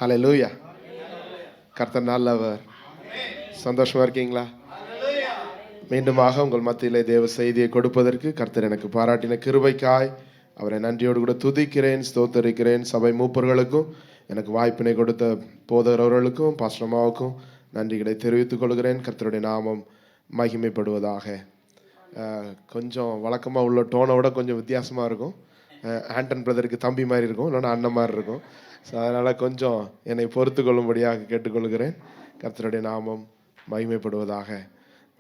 ஹல்லேலூயா. கர்த்தர் நல்லவர். சந்தோஷமா இருக்கீங்களா? மீண்டுமாக உங்கள் மத்தியிலே தேவ செய்தியை கொடுப்பதற்கு கர்த்தர் எனக்கு பாராட்டின கிருபைக்காய் அவரை நன்றியோடு கூட துதிக்கிறேன், ஸ்தோத்தரிக்கிறேன். சபை மூப்பர்களுக்கும் எனக்கு வாய்ப்பினை கொடுத்த போதகர்களுக்கும் பாஸ்டர்மாவுக்கும் நன்றிகளை தெரிவித்துக் கொள்கிறேன். கர்த்தருடைய நாமம் மகிமைப்படுவதாக. கொஞ்சம் வழக்கமாக உள்ள டோனை விட கொஞ்சம் வித்தியாசமாக இருக்கும். ஆண்டன் பிரதருக்கு தம்பி மாதிரி இருக்கும், இல்லைன்னா அண்ணன் மாதிரி இருக்கும். ஸோ அதனால் கொஞ்சம் என்னை பொறுத்து கொள்ளும்படியாக கேட்டுக்கொள்கிறேன். கர்த்தருடைய நாமம் மகிமைப்படுவதாக.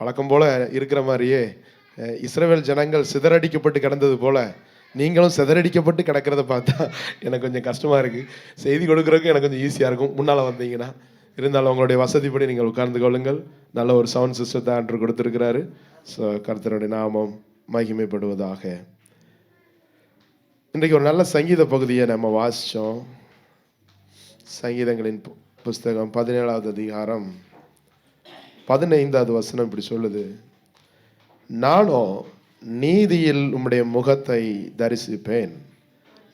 வழக்கம் போல் இருக்கிற மாதிரியே இஸ்ரவேல் ஜனங்கள் சிதறடிக்கப்பட்டு கிடந்தது போல் நீங்களும் சிதறடிக்கப்பட்டு கிடக்கிறத பார்த்தா எனக்கு கொஞ்சம் கஷ்டமாக இருக்குது. செய்தி கொடுக்குறதுக்கு எனக்கு கொஞ்சம் ஈஸியாக இருக்கும் முன்னால் வந்தீங்கன்னா. இருந்தாலும் உங்களுடைய வசதிப்படி நீங்கள் உட்கார்ந்து கொள்ளுங்கள். நல்ல ஒரு சவுண்ட் சிஸ்டத்தை ஆண்டவர் கொடுத்துருக்கிறாரு. ஸோ கர்த்தருடைய நாமம் மகிமைப்படுவதாக. இன்றைக்கு ஒரு நல்ல சங்கீத பகுதியை நம்ம வாசித்தோம். சங்கீதங்களின் புஸ்தகம் 17வது அதிகாரம் 15வது வசனம் இப்படி சொல்லுது: நானோ நீதியில் உம்முடைய முகத்தை தரிசிப்பேன்,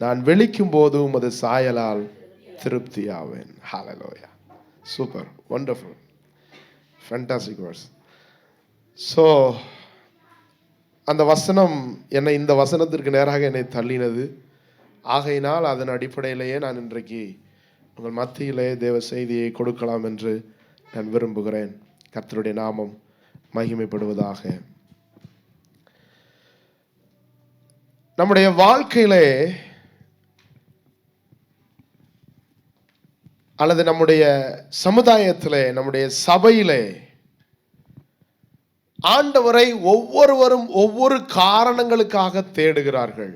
நான் வெளிக்கும் போது உமது சாயலால் திருப்தியாவேன். ஹல்லேலூயா. Super, wonderful, fantastic words. So அந்த வசனம் என்னை இந்த வசனத்திற்கு நேராக என்னை தள்ளினது. ஆகையினால் அதன் அடிப்படையிலேயே நான் இன்றைக்கு உங்கள் மத்தியிலே தேவ செய்தியை கொடுக்கலாம் என்று நான் விரும்புகிறேன். கர்த்தருடைய நாமம் மகிமைப்படுவதாக. நம்முடைய வாழ்க்கையிலே அல்லது நம்முடைய சமுதாயத்திலே, நம்முடைய சபையிலே ஆண்டவரை ஒவ்வொருவரும் ஒவ்வொரு காரணங்களுக்காக தேடுகிறார்கள்.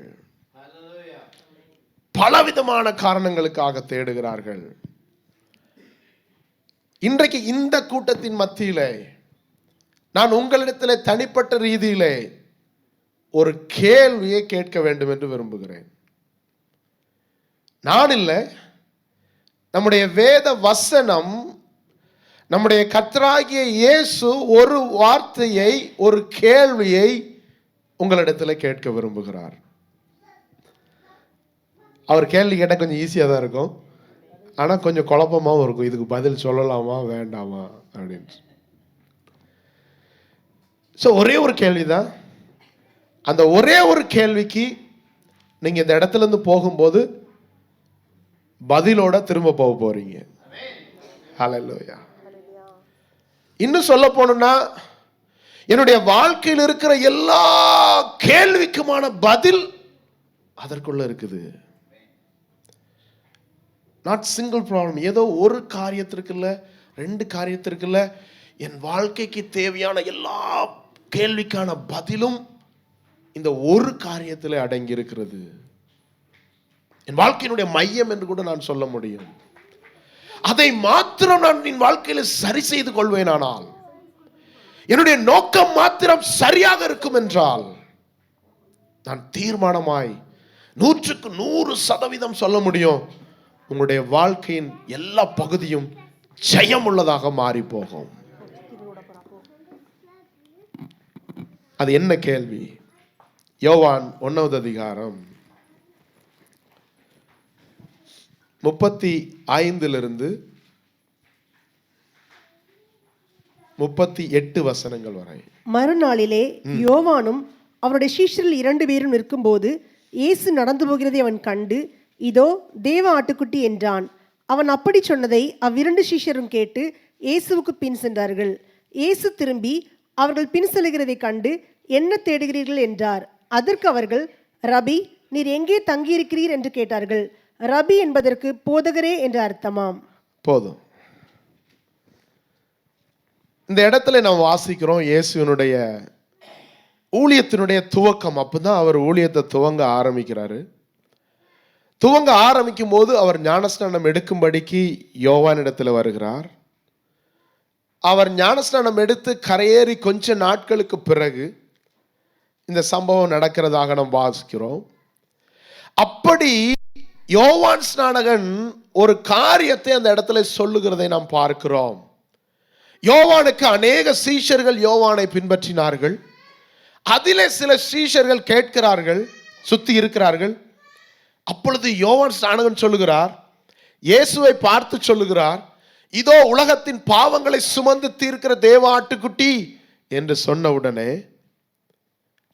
பலவிதமான காரணங்களுக்காக தேடுகிறார்கள். இன்றைக்கு இந்த கூட்டத்தின் மத்தியிலே நான் உங்களிடத்திலே தனிப்பட்ட ரீதியிலே ஒரு கேள்வியை கேட்க வேண்டும் என்று விரும்புகிறேன். நான் இல்லை, நம்முடைய வேத வசனம், நம்முடைய கர்த்தராகிய இயேசு ஒரு வார்த்தையை, ஒரு கேள்வியை உங்களிடத்தில் கேட்க விரும்புகிறார். அவர் கேள்வி கேட்டால் கொஞ்சம் ஈஸியாக தான் இருக்கும், ஆனால் கொஞ்சம் குழப்பமாகவும் இருக்கும். இதுக்கு பதில் சொல்லலாமா வேண்டாமா அப்படின்னு. ஸோ ஒரே ஒரு கேள்வி தான். அந்த ஒரே ஒரு கேள்விக்கு நீங்கள் இந்த இடத்துல இருந்து போகும்போது பதிலோட திரும்ப போக போறீங்க. ஹல்லேலூயா. இன்னும் சொல்ல போனா, என்னுடைய வாழ்க்கையில் இருக்கிற எல்லா கேள்விக்குமான பதில் அதற்குள்ள இருக்குது. Not single problem. ஏதோ ஒரு காரியத்திற்கு இல்லை, ரெண்டு காரியத்திற்கு இல்லை. என் வாழ்க்கைக்கு தேவையான எல்லா கேள்விக்கான பதிலும் இந்த ஒரு காரியத்தில் அடங்கி இருக்கிறது. என் வாழ்க்கையினுடைய மையம் என்று கூட நான் சொல்ல முடியும். அதை மாத்திரம் நான் என் வாழ்க்கையில் சரி செய்து கொள்வேனானால், என்னுடைய நோக்கம் மாத்திரம் சரியாக இருக்கும் என்றால், நான் தீர்மானமாய் 100% சொல்ல முடியும், உங்களுடைய வாழ்க்கையின் எல்லா பகுதியும் ஜெயம் உள்ளதாக மாறி போகும். அது என்ன கேள்வி? யோவான் 1வது அதிகாரம் 35 38 வசனங்கள் வரை. மறுநாளிலே யோவானும் அவருடைய சீஷரில் 2 பேரும் நிற்கும்போது இயேசு நடந்து போகிறதை அவன் கண்டு, இதோ தேவ ஆட்டுக்குட்டி என்றான். அவன் அப்படி சொன்னதை அவ்விரண்டு சீஷரும் கேட்டு இயேசுவுக்கு பின் சென்றார்கள். இயேசு திரும்பி அவர்கள் பின் செல்கிறதை கண்டு, என்ன தேடுகிறீர்கள் என்றார். அதற்கு அவர்கள், ரபி, நீர் எங்கே தங்கியிருக்கிறீர் என்று கேட்டார்கள். ரபி என்பதற்கு போதகரே என்று அர்த்தமாம். போதும். இந்த இடத்துல நாம் வாசிக்கிறோம் இயேசுவினுடைய ஊழியத்தினுடைய துவக்கம். அப்பதான் அவர் ஊழியத்தை துவங்க ஆரம்பிக்கிறாரு. துவங்க ஆரம்பிக்கும் போது அவர் ஞானஸ்நானம் எடுக்கும்படிக்கு யோவான் இடத்துல வருகிறார். அவர் ஞானஸ்நானம் எடுத்து கரையேறி கொஞ்ச நாட்களுக்கு பிறகு இந்த சம்பவம் நடக்கிறதாக நாம் வாசிக்கிறோம். அப்படி யோவான் ஸ்நானகன் ஒரு காரியத்தை அந்த இடத்துல சொல்லுகிறதை நாம் பார்க்கிறோம். யோவானுக்கு அநேக சீஷர்கள் யோவானை பின்பற்றினார்கள். அதிலே சில சீஷர்கள் கேட்கிறார்கள், சுத்தி இருக்கிறார்கள். அப்பொழுது யோவான் ஸ்நானகன் சொல்லுகிறார், இயேசுவை பார்த்து சொல்லுகிறார், இதோ உலகத்தின் பாவங்களை சுமந்து தீர்க்கிற தேவ ஆட்டுக்குட்டி என்று சொன்ன உடனே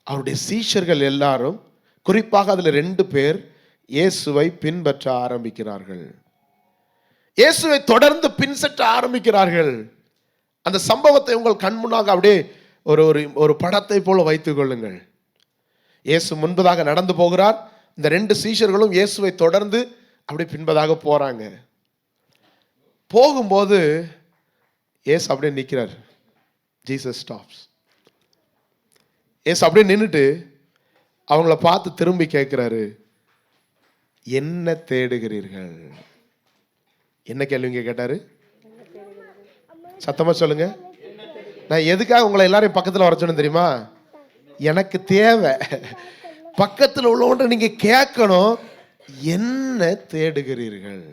அவருடைய சீஷர்கள் எல்லாரும், குறிப்பாக அதுல 2 பேர் இயேசுவை பின்பற்ற ஆரம்பிக்கிறார்கள். இயேசுவை தொடர்ந்து பின்பற்ற ஆரம்பிக்கிறார்கள். அந்த சம்பவத்தை உங்கள் கண் முன்னாக அப்படியே ஒரு படத்தை போல வைத்துக் கொள்ளுங்கள். இயேசு முன்பதாக நடந்து போகிறார். இந்த 2 சீஷர்களும் இயேசுவை தொடர்ந்து அப்படியே பின்பதாக போறாங்க. போகும்போது இயேசு அப்படியே நிற்கிறார். Jesus stops. இயேசு அப்படியே நின்றுட்டு அவங்கள பார்த்து திரும்பி கேட்கிறாரு, என்ன தேடுகிறீர்கள்? என்ன கேள்விங்க கேட்டாரு? சத்தமா சொல்லுங்க. நான் எதுக்காக உங்களை எல்லாரையும் பக்கத்தில் வர சொன்னேன் தெரியுமா? எனக்கு தேவை, பக்கத்தில் உள்ளவன்ற நீங்க கேட்கணும், என்ன தேடுகிறீர்கள்?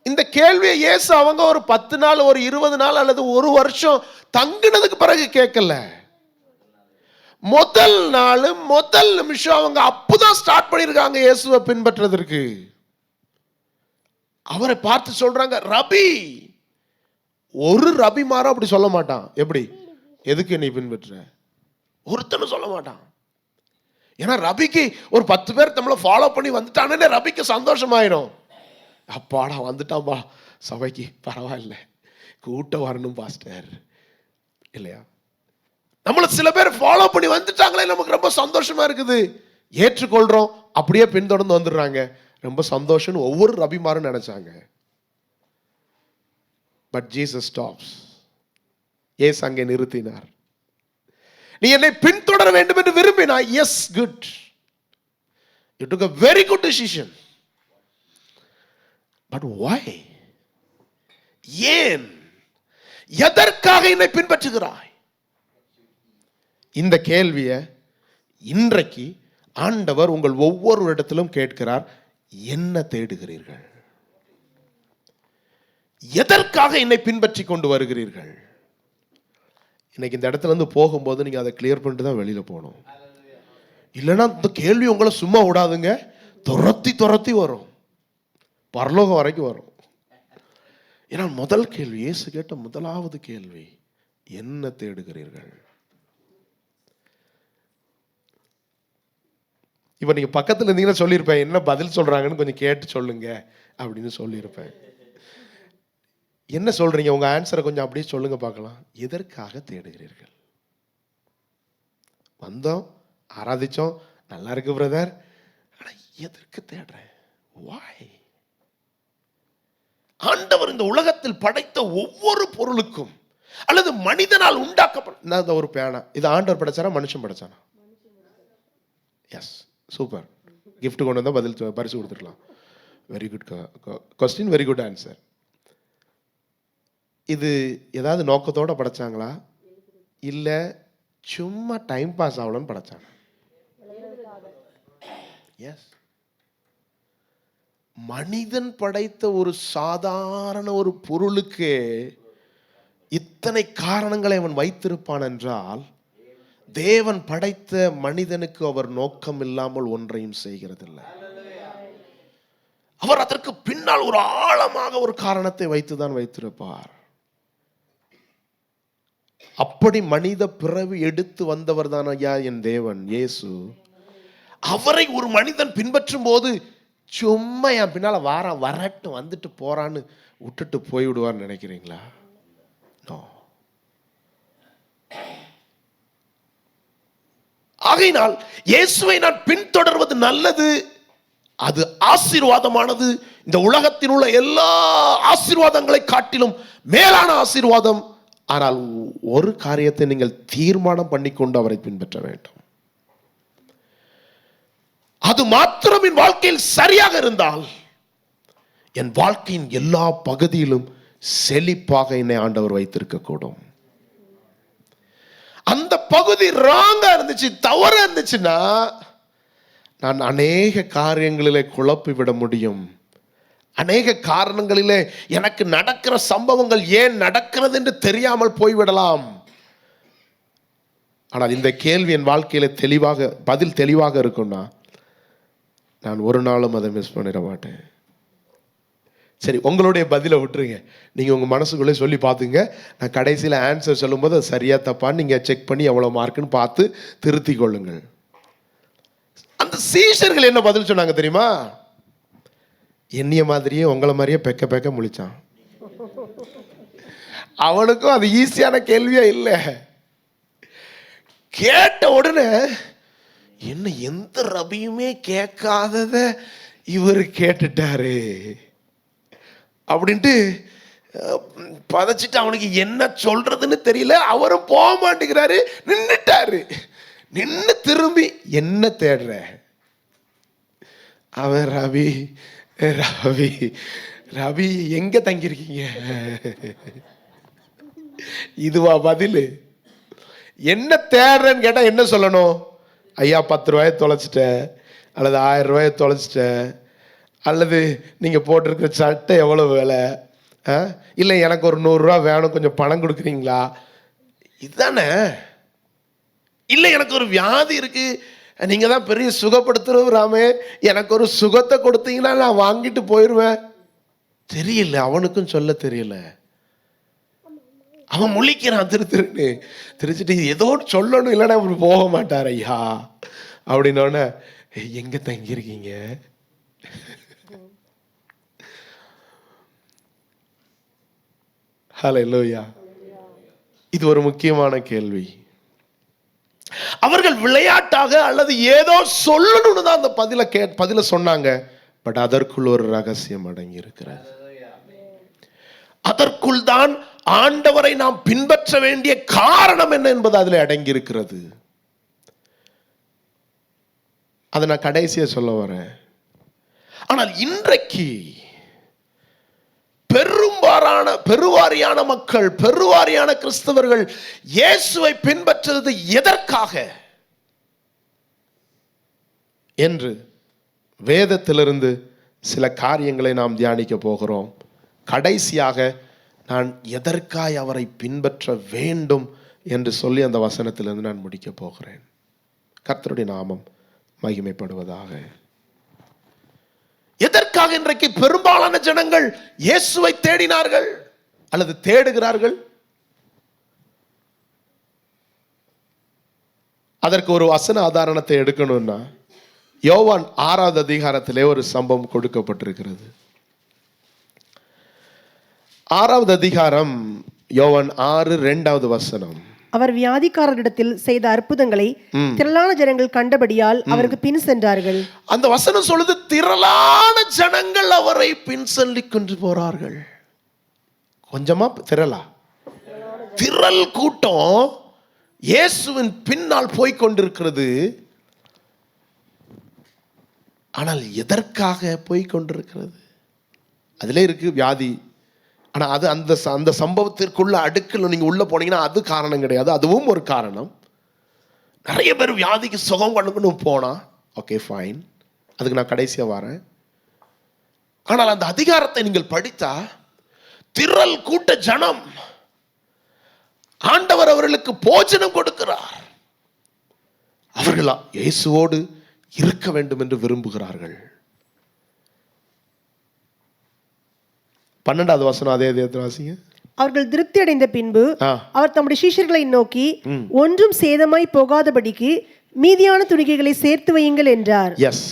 இந்த கேள்வியை இயேசு அவங்க ஒரு 10 நாள், ஒரு 20 நாள் அல்லது ஒரு வருஷம் தங்கினதுக்கு பிறகு கேட்கல. முதல் நாள், முதல் நிமிஷம் அவங்க அப்பதான் ஸ்டார்ட் பண்ணிருக்காங்க இயேசுவை பின்பற்றுவதற்கு. அவரை பார்த்து சொல்றாங்க, ரபி. ஒரு ரபிமாரும் அப்படி சொல்ல மாட்டான். எப்படி? எதுக்கு நீ பின்பற்ற? ஒருத்தனும் சொல்ல மாட்டான். ஏன்னா ரபிக்கு ஒரு 10 பேர் நம்மள ஃபாலோ பண்ணி வந்துட்டானே ரபிக்கு சந்தோஷமாயிடும். அப்பாடா வந்துட்டான்பா சபைக்கு, பரவாயில்ல, கூட்டம் வரணும் பாஸ்டர், இல்லையா? நம்மள சில பேர் ஃபாலோ பண்ணி வந்துட்டாங்களே, நமக்கு ரொம்ப சந்தோஷமா இருக்குது, ஏற்றுக்கொள்றோம், அப்படியே பின்தொடர்ந்து வந்துடுறாங்க, ரொம்ப சந்தோஷம் ஒவ்வொரு ரபிமாரும் நினைச்சாங்க. But Jesus stops. இயேசு அங்கே நிறுத்தினார். நீ என்னை பின்தொடர வேண்டும் என்று விரும்பினா, yes, good, you took a very good decision. But why? ஏன், எதற்காக என்னை பின்பற்றுகிறாய்? இந்த கேள்வியை இன்றைக்கு ஆண்டவர் உங்கள் ஒவ்வொரு இடத்திலும் கேட்கிறார். என்ன தேடுகிறீர்கள்? எதற்காக என்னை பின்பற்றி கொண்டு வருகிறீர்கள்? இன்னைக்கு இந்த இடத்துல இருந்து போகும்போது நீங்க அதை கிளியர் பண்ணிட்டு தான் வெளியில போகணும். இல்லைன்னா இந்த கேள்வி உங்களை சும்மா விடாதுங்க, துரத்தி துரத்தி வரும், பரலோகம் வரைக்கும் வரும். ஏன்னா முதல் கேள்வி, இயேசு கேட்ட முதலாவது கேள்வி, என்ன தேடுகிறீர்கள்? இப்ப நீங்க பக்கத்துல இருந்தீங்கன்னா சொல்லியிருப்பேன், என்ன பதில் சொல்றாங்கன்னு கொஞ்சம் கேட்டு சொல்லுங்க அப்படின்னு சொல்லியிருப்பேன். என்ன சொல்றீங்க? உங்க ஆன்சரை கொஞ்சம் அப்படியே சொல்லுங்க பார்க்கலாம். எதற்காக தேடுகிறீர்கள்? வந்தோம், ஆராதிச்சோம், நல்லா இருக்கு பிரதர், ஆனா எதற்கு தேடுறேன்? வாய்? ஆண்டவர் இந்த உலகத்தில் படைத்த ஒவ்வொரு பொருளுக்கும் அல்லது மனிதனால் உண்டாக்கப்பட்ட ஒரு பேனா, இது ஆண்டவர் படைச்சாரா மனுஷன் படைச்சானா? S, super. கிஃப்ட் கொண்டு வந்தா பதில் பரிசு கொடுத்துருக்கலாம். Very good question, very good answer. இது ஏதாவது நோக்கத்தோட படைச்சாங்களா, இல்ல சும்மா டைம் பாஸ் ஆகலன்னு படைச்சாங்க? எஸ். மனிதன் படைத்த ஒரு சாதாரண ஒரு பொருளுக்கு இத்தனை காரணங்களை அவன் வைத்திருப்பான் என்றால், தேவன் படைத்த மனிதனுக்கு அவர் நோக்கம் இல்லாமல் ஒன்றையும் செய்கிறதில்லை. அவர் அதற்கு பின்னால் ஒரு ஆழமாக ஒரு காரணத்தை வைத்துதான் வைத்திருப்பார். அப்படி மனித பிறவி எடுத்து வந்தவர் தான் ஐயா என் தேவன் இயேசு. அவரை ஒரு மனிதன் பின்பற்றும் போது சும்மா என் பின்னால வாரான், வரட்டும், வந்துட்டு போறான்னு விட்டுட்டு போய்விடுவார்னு நினைக்கிறீங்களா? நோ. ஆகையினால் இயேசுவை நான் பின்தொடர்வது நல்லது, அது ஆசீர்வாதமானது. இந்த உலகத்தில் உள்ள எல்லா ஆசீர்வாதங்களை காட்டிலும் மேலான ஆசீர்வாதம். ஆனால் ஒரு காரியத்தை நீங்கள் தீர்மானம் பண்ணிக்கொண்டு அவரை பின்பற்ற வேண்டும். அது மாத்திரம் என் வாழ்க்கையில் சரியாக இருந்தால் என் வாழ்க்கையின் எல்லா பகுதியிலும் செழிப்பாக என்னை ஆண்டவர் வைத்திருக்க கூடும். அந்த பகுதி ராங்கா இருந்துச்சு, தவறா இருந்துச்சுன்னா நான் அநேக காரியங்களிலே குழப்பி விட முடியும். அநேக காரணங்களிலே எனக்கு நடக்கிற சம்பவங்கள் ஏன் நடக்கிறது என்று தெரியாமல் போய்விடலாம். ஆனால் இந்த கேள்வி என் வாழ்க்கையில தெளிவாக பதில் தெளிவாக இருக்கும்னா நான் ஒரு நாளும் அதை மிஸ் பண்ணிட மாட்டேன். சரி, உங்களுடைய பதிலை விட்டுருங்க. நீங்கள் உங்கள் மனசுக்குள்ளே சொல்லி பார்த்துங்க. நான் கடைசியில் ஆன்சர் சொல்லும்போது அது சரியாக தப்பான்னு நீங்கள் செக் பண்ணி எவ்வளோ மார்க்குன்னு பார்த்து திருத்தி கொள்ளுங்கள். அந்த சீஷர்கள் என்ன பதில் சொன்னாங்க தெரியுமா? என்னைய மாதிரியே உங்களை மாதிரியே பெக்க பெக்க முழிச்சான். அவனுக்கும் அது ஈஸியான கேள்வியா இல்லை. கேட்ட உடனே என்ன எந்த ரபியுமே கேட்காதத இவர் கேட்டுட்டாரு அப்படின்ட்டு பதச்சிட்டு அவனுக்கு என்ன சொல்றதுன்னு தெரியல. அவரும் போக மாட்டேங்கிறாரு, நின்னுட்டாரு. நின்று திரும்பி என்ன தேடுற? அவன் ரவி ரவி ரவி எங்க தங்கியிருக்கீங்க? இதுவா பதில்? என்ன தேடுறேன்னு கேட்டா என்ன சொல்லணும்? ஐயா 10 ரூபாயை தொலைச்சிட்டேன், அல்லது 1000 ரூபாயை தொலைச்சிட்டேன், அல்லது நீங்கள் போட்டிருக்கிற சட்டை எவ்வளோ விலை, இல்லை எனக்கு ஒரு 100 ரூபா வேணும், கொஞ்சம் பணம் கொடுக்குறீங்களா, இதுதானே? இல்லை எனக்கு ஒரு வியாதி இருக்கு, நீங்கள் தான் பெரிய சுகப்படுத்துறவராமே, எனக்கு ஒரு சுகத்தை கொடுத்தீங்கன்னா நான் வாங்கிட்டு போயிடுவேன். தெரியல, அவனுக்கும் சொல்ல தெரியல. அவன் முழிக்கிறான் திருன்னு திருச்சிட்டு ஏதோ சொல்லணும், இல்லைன்னா அப்படி போக மாட்டார் ஐயா அப்படின்னோடனே எங்க தங்கியிருக்கீங்க? ஹல்லேலூயா. இது ஒரு முக்கியமான கேள்வி. அவர்கள் விளையாட்டாக அல்லது ஏதோ சொல்லணும்னு தான் அந்த பதில சொன்னாங்க. பட் அதற்குள் ஒரு ரகசியம் அடங்கி இருக்கிறது. அதற்குள் தான் ஆண்டவரை நாம் பின்பற்ற வேண்டிய காரணம் என்ன என்பது அதில் அடங்கி இருக்கிறது. அதை நான் கடைசியா சொல்ல வரேன். ஆனால் இன்றைக்கு பெருவாரியான மக்கள், பெருவாரியான கிறிஸ்தவர்கள் இயேசுவை பின்பற்றுவது எதற்காக என்று வேதத்திலிருந்து சில காரியங்களை நாம் தியானிக்க போகிறோம். கடைசியாக நான் எதற்காய் அவரை பின்பற்ற வேண்டும் என்று சொல்லி அந்த வசனத்திலிருந்து நான் முடிக்க போகிறேன். கர்த்தருடைய நாமம் மகிமைப்படுவதாக. எதற்காக இன்றைக்கு பெரும்பாலான ஜனங்கள் இயேசுவை தேடினார்கள் அல்லது தேடுகிறார்கள்? அதற்கு ஒரு வசன ஆதாரணத்தை எடுக்கணும்னா யோவான் 6வது அதிகாரத்திலே ஒரு சம்பவம் கொடுக்கப்பட்டிருக்கிறது. 6வது அதிகாரம் யோவான் 6:2 வசனம். அவர் வியாதிக்காரரிடத்தில் செய்த அற்புதங்களை திரளான ஜனங்கள் கண்டபடியால் அவருக்கு பின் சென்றார்கள். அந்த வசனம் சொல்லுது, திரளான ஜனங்கள் அவரை பின் சொல்லி கொண்டு போறார்கள். கொஞ்சமா திரள் கூட்டம் இயேசுவின் பின்னால் போய் கொண்டிருக்கிறது. ஆனால் எதற்காக போய் கொண்டிருக்கிறது? அதிலே இருக்கு வியாதி. ஆனால் அது அந்த சம்பவத்திற்குள்ள அடுக்கில் நீங்கள் உள்ளே போனீங்கன்னா அது காரணம் கிடையாது, அதுவும் ஒரு காரணம். நிறைய பேர் வியாதிக்கு சுகம் பண்ணணும் போனா ஓகே ஃபைன், அதுக்கு நான் கடைசியாக வரேன். ஆனால் அந்த அதிகாரத்தை நீங்கள் படித்தா திரள் கூட்ட ஜனம், ஆண்டவர் அவர்களுக்கு போஜனம் கொடுக்கிறார். அவர்களா இயேசுவோடு இருக்க வேண்டும் என்று விரும்புகிறார்கள். 12வது வசனம் அதே வாசிங்க. அவர்கள் திருப்தி அடைந்த பின்பு அவர் தம்முடைய சீஷர்களை நோக்கி, ஒன்றும் சேதமாய் போகாதபடிக்கு மீதியான துணிக்கைகளை சேர்த்து வையுங்கள் என்றார். எஸ்,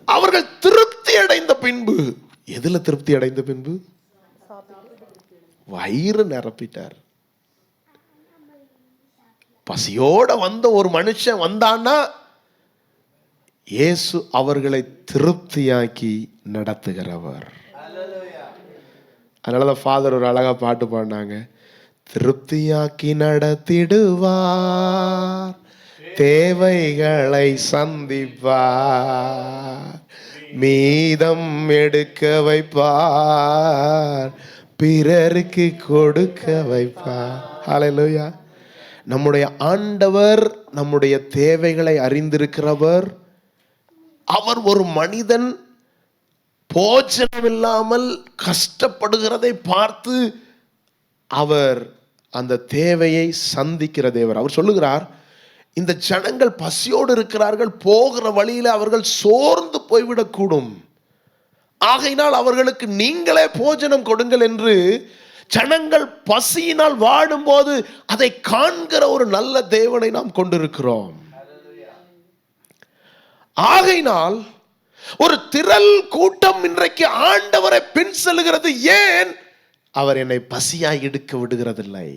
அவர்கள் திருப்தி அடைந்த பின்பு. எதுல திருப்தி அடைந்த பின்பு? வயிறு நிரப்பிட்டார். பசியோட வந்த ஒரு மனுஷன் வந்தான்னா இயேசு அவர்களை திருப்தியாக்கி நடத்துகிறவர். அதனாலதான் ஃபாதர் ஒரு அழகா பாட்டு பாடினாங்க, திருப்தியாக்கி நடத்திடுவார், தேவைகளை சந்திப்பார், மீதம் எடுக்க வைப்பார், பிறருக்கு கொடுக்க வைப்பார். ஹல்லேலூயா. நம்முடைய ஆண்டவர் நம்முடைய தேவைகளை அறிந்திருக்கிறவர். அவர் ஒரு மனிதன் போஜனம் இல்லாமல் கஷ்டப்படுகிறதை பார்த்து அவர் அந்த தேவையை சந்திக்கிற தேவர். அவர் சொல்லுகிறார், இந்த ஜனங்கள் பசியோடு இருக்கிறார்கள், போகிற வழியில் அவர்கள் சோர்ந்து போய்விடக்கூடும், ஆகையினால் அவர்களுக்கு நீங்களே போஜனம் கொடுங்கள் என்று ஜனங்கள் பசியினால் வாடும்போது அதை காண்கிற ஒரு நல்ல தேவனை நாம் கொண்டிருக்கிறோம். ஆகையினால் ஒரு திரள் கூட்டம் இன்றைக்கு ஆண்டவரை பின் செல்கிறது. ஏன்? அவர் என்னை பசியாய் எடுக்க விடுகிறதில்லை.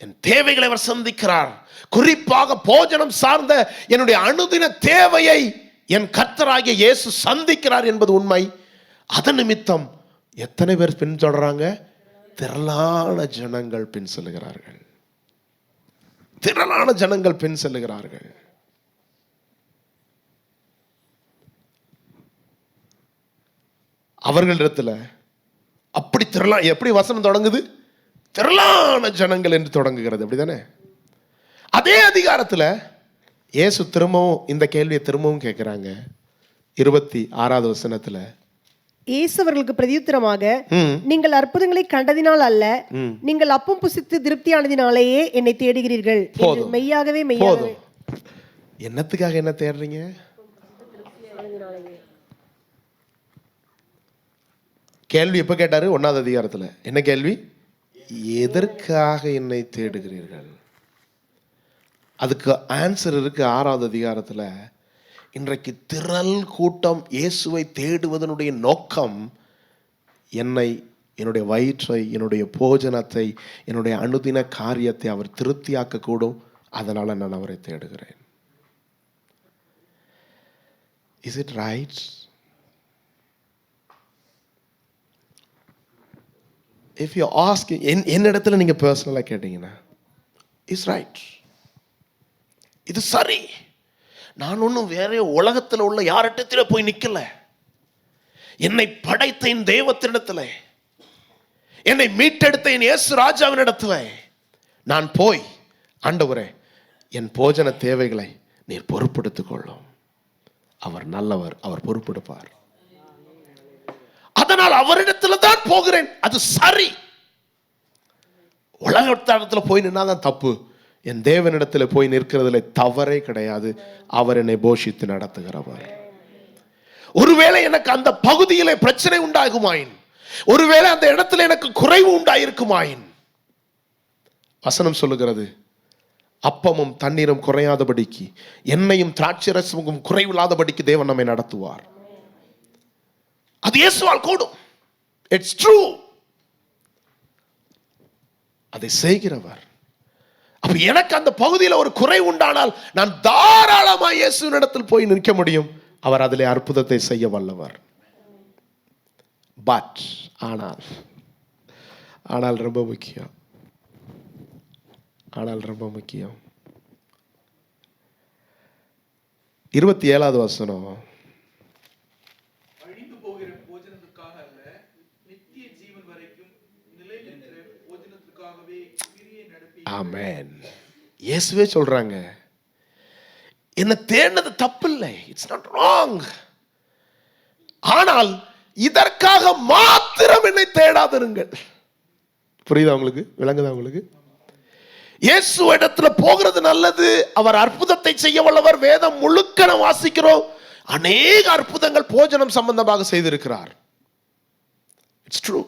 என் தேவைகளை அவர் சந்திக்கிறார். குறிப்பாக போஜனம் சார்ந்த என்னுடைய அனுதின தேவையை என் கர்த்தராகிய இயேசு சந்திக்கிறார் என்பது உண்மை. அதன் நிமித்தம் எத்தனை பேர் பின் தொடர்றாங்க? திரளான ஜனங்கள் பின் செல்லுகிறார்கள். திரளான ஜனங்கள் பின் செல்லுகிறார்கள். அவர்களிடத்துல அப்படி திரளான, எப்படி வசனம் தொடங்குது? திரளான ஜனங்கள் என்று தொடங்குகிறது, அப்படிதானே? அதே அதிகாரத்துல இயேசு திரும்பவும் இந்த கேள்வியை திரும்பவும் கேட்கிறாங்க. 26வது வசனத்துல இயேசு அவர்களுக்கு பிரதியுத்தரமாக, நீங்கள் அற்புதங்களை கண்டதினால் அல்ல, நீங்கள் அப்பம் புசித்து திருப்தியானதினாலேயே என்னை தேடுகிறீர்கள். மெய்யாகவே மெய்யாகவே. என்னத்துக்காக என்ன தேடுறீங்க? கேள்வி எப்ப கேட்டாரு? 1வது அதிகாரத்துல. என்ன கேள்வி? எதற்காக என்னை தேடுகிறீர்கள்? அதுக்கு ஆன்சர் இருக்கு 6வது அதிகாரத்துல. இன்றைக்கு திரள் கூட்டம் இயேசுவை தேடுவதனுடைய நோக்கம் என்னை, என்னுடைய வயிற்றை, என்னுடைய போஜனத்தை, என்னுடைய அனுதின காரியத்தை அவர் திருப்தியாக்க கூடும். அதனால நான் அவரை தேடுகிறேன். Is it right? If you ask, என்னிடத்துல நீங்க பர்சனலா கேட்டீங்கன்னா, இஸ் ரைட், இது சரி. நான் ஒன்றும் வேற உலகத்தில் உள்ள யார்கிட்ட போய் நிக்கல. என்னை படைத்த என் தெய்வத்தினிடத்துல, என்னை மீட்டெடுத்த என் இயேசு ராஜாவினிடத்துல நான் போய், ஆண்டவரே என் போஜன தேவைகளை நீர் பொறுப்பெடுத்துக் கொள்ளும். அவர் நல்லவர், அவர் பொறுப்பெடுப்பார். அதனால் அவரிடத்துல தான் போகிறேன். அது சரி. உலகத்துல போய் நின்னாதான் தப்பு. என் தேவனிடத்துல போய் நிற்கிறதுல தவறே கிடையாது. அவர் என்னை போஷித்து நடத்துகிறவர். ஒருவேளை எனக்கு அந்த பகுதியிலே பிரச்சனை உண்டாகுமாயின், ஒருவேளை அந்த இடத்துல எனக்கு குறைவு உண்டாயிருக்குமாயின், வசனம் சொல்லுகிறது, அப்பமும் தண்ணீரும் குறையாதபடிக்கு, எண்ணெயும் திராட்சரசமும் குறைவில்லாதபடிக்கு தேவன் நம்மை நடத்துவார். அது இயேசுவால் கூடும். It's true. அதை செய்கிறவர். அப்ப எனக்கு அந்த பகுதியில் ஒரு குறை உண்டானால் நான் தாராளமாக இயேசுவினிடத்தில் போய் நிற்க முடியும். அவர் அதிலே அற்புதத்தை செய்ய வல்லவர். பட் ஆனால் ரொம்ப முக்கியம், ஆனால் ரொம்ப முக்கியம் 27வது வசனம். ஆமென். இயேசுவே சொல்றாங்க, என்ன தேடினது தப்பு இல்லை, இட்ஸ் நாட் ராங். ஆனால் இதற்காக மாத்திரம் என்னை தேடாதிருங்கள். புரியுதா உங்களுக்கு? விளங்குதா உங்களுக்கு? இயேசு இடத்துல போகிறது நல்லது. அவர் அற்புதத்தை செய்ய வல்லவர். வேதம் முழுக்க நாம் வாசிக்கிறோம். அநேக அற்புதங்கள் போஜனம் சம்பந்தமாக செய்திருக்கிறார். It's true.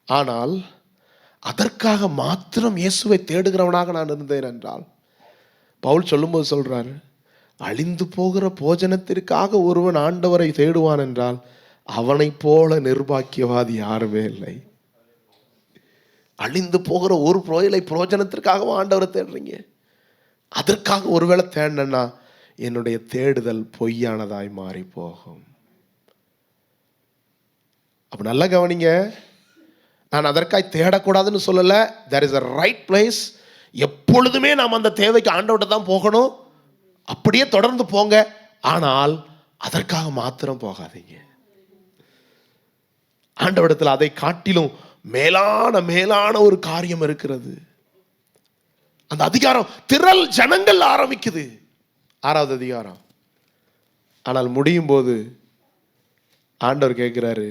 ஆனால் அதற்காக மாத்திரம் இயேசுவை தேடுகிறவனாக நான் இருந்தேன் என்றால், பவுல் சொல்லும்போது சொல்றாரு, அழிந்து போகிற போஜனத்திற்காக ஒருவன் ஆண்டவரை தேடுவான் என்றால் அவனை போல நிர்பாக்கியவாதி யாருமே இல்லை. அழிந்து போகிற ஒரு புரோஜனத்திற்காக ஆண்டவரை தேடுறீங்க. அதற்காக ஒருவேளை தேடினா என்னுடைய தேடுதல் பொய்யானதாய் மாறி போகும். அப்ப நல்லா கவனிங்க. நான் அதற்காக தேடக்கூடாதுன்னு சொல்லல. there is a right place. எப்பொழுதுமே நாம் அந்த தேவைக்கு ஆண்டவர்கிட்ட தான் போகணும். அப்படியே தொடர்ந்து போங்க. ஆனால் அதற்காக மாத்திரம் போகாதீங்க. ஆண்டவரிடத்தில் அதை காட்டிலும் மேலான ஒரு காரியம் இருக்கிறது. அந்த அதிகாரம் திரள் ஜனங்கள் ஆரம்பிக்குது, 6வது அதிகாரம். ஆனால் முடியும் போது ஆண்டவர் கேட்கிறாரு,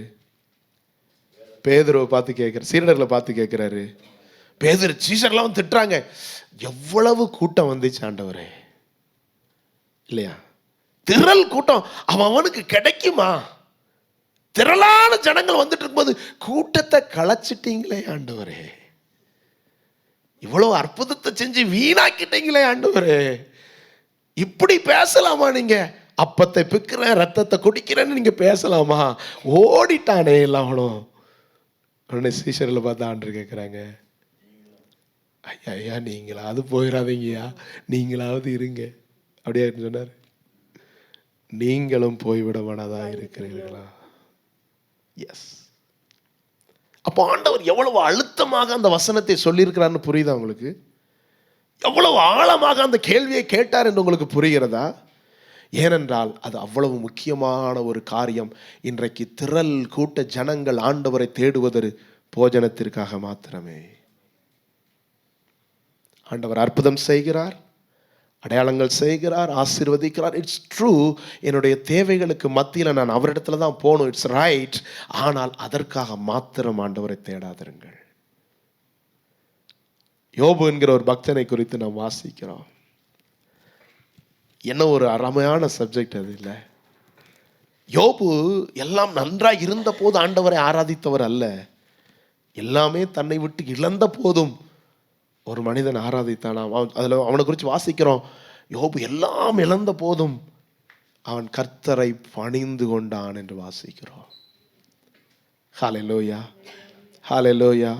பேதுருவை பார்த்து கேட்கிறார், சீடர்களை பார்த்து கேட்கிறாரு. பேதுரு சீஷர்லாம் திட்டுறாங்க, எவ்வளவு கூட்டம் வந்துச்சு ஆண்டவரே இல்லையா? திரள் கூட்டம் அவனுக்கு கிடைக்குமா? திரளான ஜனங்கள் வந்துட்டு இருக்கும்போது கூட்டத்தை களைச்சிட்டீங்களே ஆண்டவரே, இவ்வளவு அற்புதத்தை செஞ்சு வீணாக்கிட்டீங்களே ஆண்டவரே. இப்படி பேசலாமா? நீங்க அப்பத்தை பிக்கிறேன் ரத்தத்தை குடிக்கிறேன்னு நீங்க பேசலாமா? ஓடிட்டானே எல்லாவனும். உடனே சீஷர்களை பார்த்து ஆண்டவர் கேட்குறாங்க, ஐயா ஐயா நீங்களாவது போயிடாதீங்கய்யா, நீங்களாவது இருங்க அப்படியே சொன்னார். நீங்களும் போய்விட மனதா இருக்கிறீர்களா? எஸ். அப்போ ஆண்டவர் எவ்வளவு அழுத்தமாக அந்த வசனத்தை சொல்லியிருக்கிறான்னு புரியுதா உங்களுக்கு? எவ்வளவு ஆழமாக அந்த கேள்வியை கேட்டார் என்று உங்களுக்கு புரிகிறதா? ஏனென்றால் அது அவ்வளவு முக்கியமான ஒரு காரியம். இன்றைக்கு திரள் கூட்ட ஜனங்கள் ஆண்டவரை தேடுவது போஜனத்திற்காக மாத்திரமே. ஆண்டவர் அற்புதம் செய்கிறார், அடையாளங்கள் செய்கிறார், ஆசீர்வதிக்கிறார். It's true. என்னுடைய தேவைகளுக்கு மத்தியில் நான் அவரிடத்துல தான் போகணும். It's right. ஆனால் அதற்காக மாத்திரம் ஆண்டவரை தேடாதிருங்கள். யோபு என்கிற ஒரு பக்தனை குறித்து நாம் வாசிக்கிறோம். என்ன ஒரு அருமையான சப்ஜெக்ட் அது இல்லை? யோபு எல்லாம் நன்றாக இருந்த போது ஆண்டவரை ஆராதித்தவர் அல்ல. எல்லாமே தன்னை விட்டு இழந்த போதும் ஒரு மனிதன் ஆராதித்தானாம். அதில் அவனை குறித்து வாசிக்கிறோம். யோபு எல்லாம் இழந்த போதும் அவன் கர்த்தரை பணிந்து கொண்டான் என்று வாசிக்கிறோம். ஹல்லேலூயா, ஹல்லேலூயா.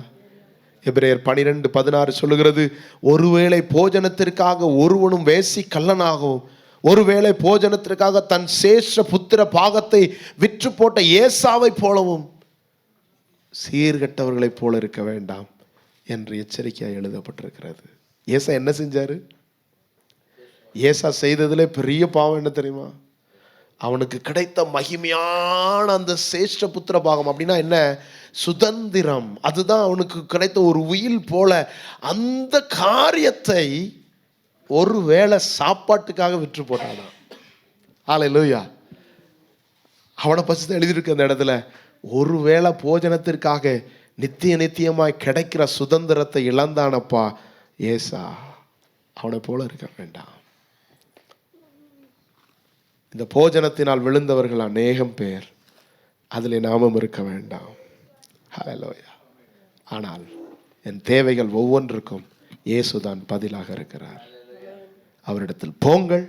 எபிரேயர் 12:16 சொல்லுகிறது, ஒருவேளை போஜனத்திற்காக ஒருவனும் வேசி கள்ளனாகவும், ஒருவேளை போஜனத்திற்காக தன் சேஷ புத்திர பாகத்தை விற்று போட்ட ஏசாவை போலவும் சீர்கெட்டவர்களைப் போல இருக்க வேண்டாம் என்று எச்சரிக்கையாக எழுதப்பட்டிருக்கிறது. ஏசா என்ன செஞ்சாரு? ஏசா செய்ததுல பெரிய பாவம் என்ன தெரியுமா? அவனுக்கு கிடைத்த மகிமையான அந்த சேஷ்ட புத்திர பாகம், அப்படின்னா என்ன? சுதந்திரம். அதுதான் அவனுக்கு கிடைத்த ஒரு உயில் போல. அந்த காரியத்தை ஒரு வேளை சாப்பாட்டுக்காக விற்று போட்டானா. ஹல்லேலூயா. அவனை பற்றி எழுதியிருக்கு அந்த இடத்துல, ஒருவேளை போஜனத்திற்காக நித்தியமாய் கிடைக்கிற சுதந்திரத்தை இழந்தானப்பா ஏசா. அவனை போல இருக்க வேண்டாம். இந்த போஜனத்தினால் விழுந்தவர்கள் அநேகம் பேர், அதில் நாமும் இருக்க வேண்டாம். ஹல்லேலூயா. ஆனால் என் தேவைகள் ஒவ்வொன்றுக்கும் இயேசுதான் பதிலாக இருக்கிறார். அவரிடத்தில் போங்கள்,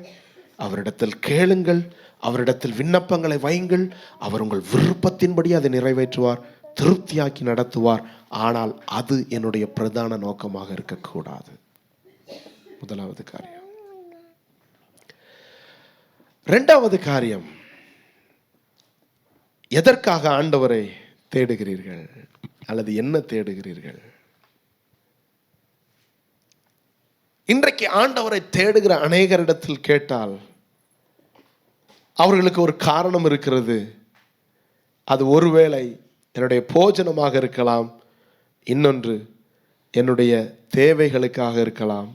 அவரிடத்தில் கேளுங்கள், அவரிடத்தில் விண்ணப்பங்களை வையுங்கள். அவர் உங்கள் விருப்பத்தின்படி அதை நிறைவேற்றுவார், திருப்தியாக்கி நடத்துவார். ஆனால் அது என்னுடைய பிரதான நோக்கமாக இருக்கக்கூடாது. முதலாவது காரியம். இரண்டாவது காரியம், எதற்காக ஆண்டவரை தேடுகிறீர்கள் அல்லது என்ன தேடுகிறீர்கள்? இன்றைக்கு ஆண்டவரை தேடுகிற அநேகரிடத்தில் கேட்டால் அவர்களுக்கு ஒரு காரணம் இருக்கிறது. அது ஒருவேளை என்னுடைய போஜனமாக இருக்கலாம், இன்னொன்று என்னுடைய தேவைகளுக்காக இருக்கலாம்,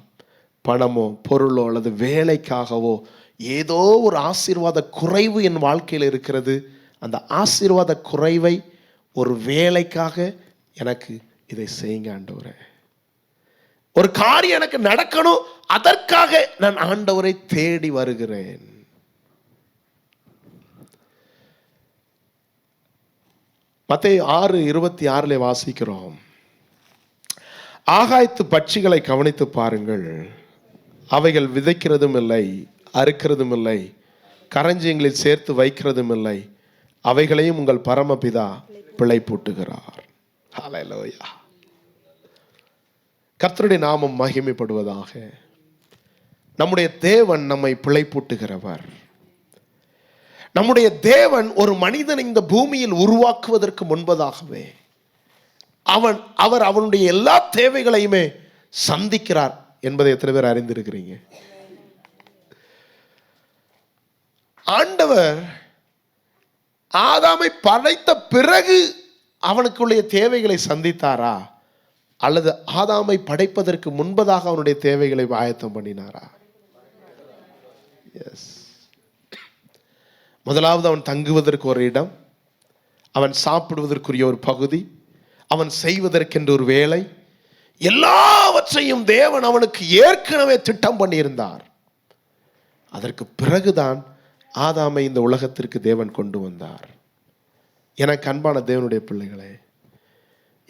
பணமோ பொருளோ அல்லது வேலைக்காகவோ. ஏதோ ஒரு ஆசீர்வாத குறைவு என் வாழ்க்கையில் இருக்கிறது. அந்த ஆசீர்வாத குறைவை ஒரு வேலைக்காக எனக்கு இதை செய்யுங்க ஆண்டவரே. ஒரு காரியம் எனக்கு நடக்கணும், அதற்காக நான் ஆண்டவரை தேடி வருகிறேன். மத்தேயு 6:26 வாசிக்கிறோம், ஆகாயத்து பட்சிகளை கவனித்து பாருங்கள், அவைகள் விதைக்கிறதும் இல்லை, அறுக்கிறதும் இல்லை, கரஞ்சியங்களில் சேர்த்து வைக்கிறதும் இல்லை, அவைகளையும் உங்கள் பரமபிதா பிழைப்பூட்டுகிறார். ஹல்லேலூயா. கர்த்தருடைய நாமம் மகிமைப்படுவதாக. நம்முடைய தேவன் நம்மை பிழைப்பூட்டுகிறவர். நம்முடைய தேவன் ஒரு மனிதன் இந்த பூமியில் உருவாக்குவதற்கு முன்பதாகவே அவர் அவனுடைய எல்லா தேவைகளையுமே சந்திக்கிறார் என்பதை எத்தனை பேர் அறிந்திருக்கிறீங்க? ஆண்டவர் ஆதாமை படைத்த பிறகு அவனுக்குள்ள தேவைகளை சந்தித்தாரா, அல்லது ஆதாமை படைப்பதற்கு முன்பதாக அவனுடைய தேவைகளை ஆயத்தம் பண்ணினாரா? எஸ். முதலாவது அவன் தங்குவதற்கு ஒரு இடம், அவன் சாப்பிடுவதற்குரிய ஒரு பகுதி, அவன் செய்வதற்கென்று ஒரு வேலை, எல்லாவற்றையும் தேவன் அவனுக்கு ஏற்கனவே திட்டம் பண்ணியிருந்தார். அதற்கு பிறகுதான் ஆதாமை இந்த உலகத்திற்கு தேவன் கொண்டு வந்தார். எனக்கு அன்பான தேவனுடைய பிள்ளைகளே,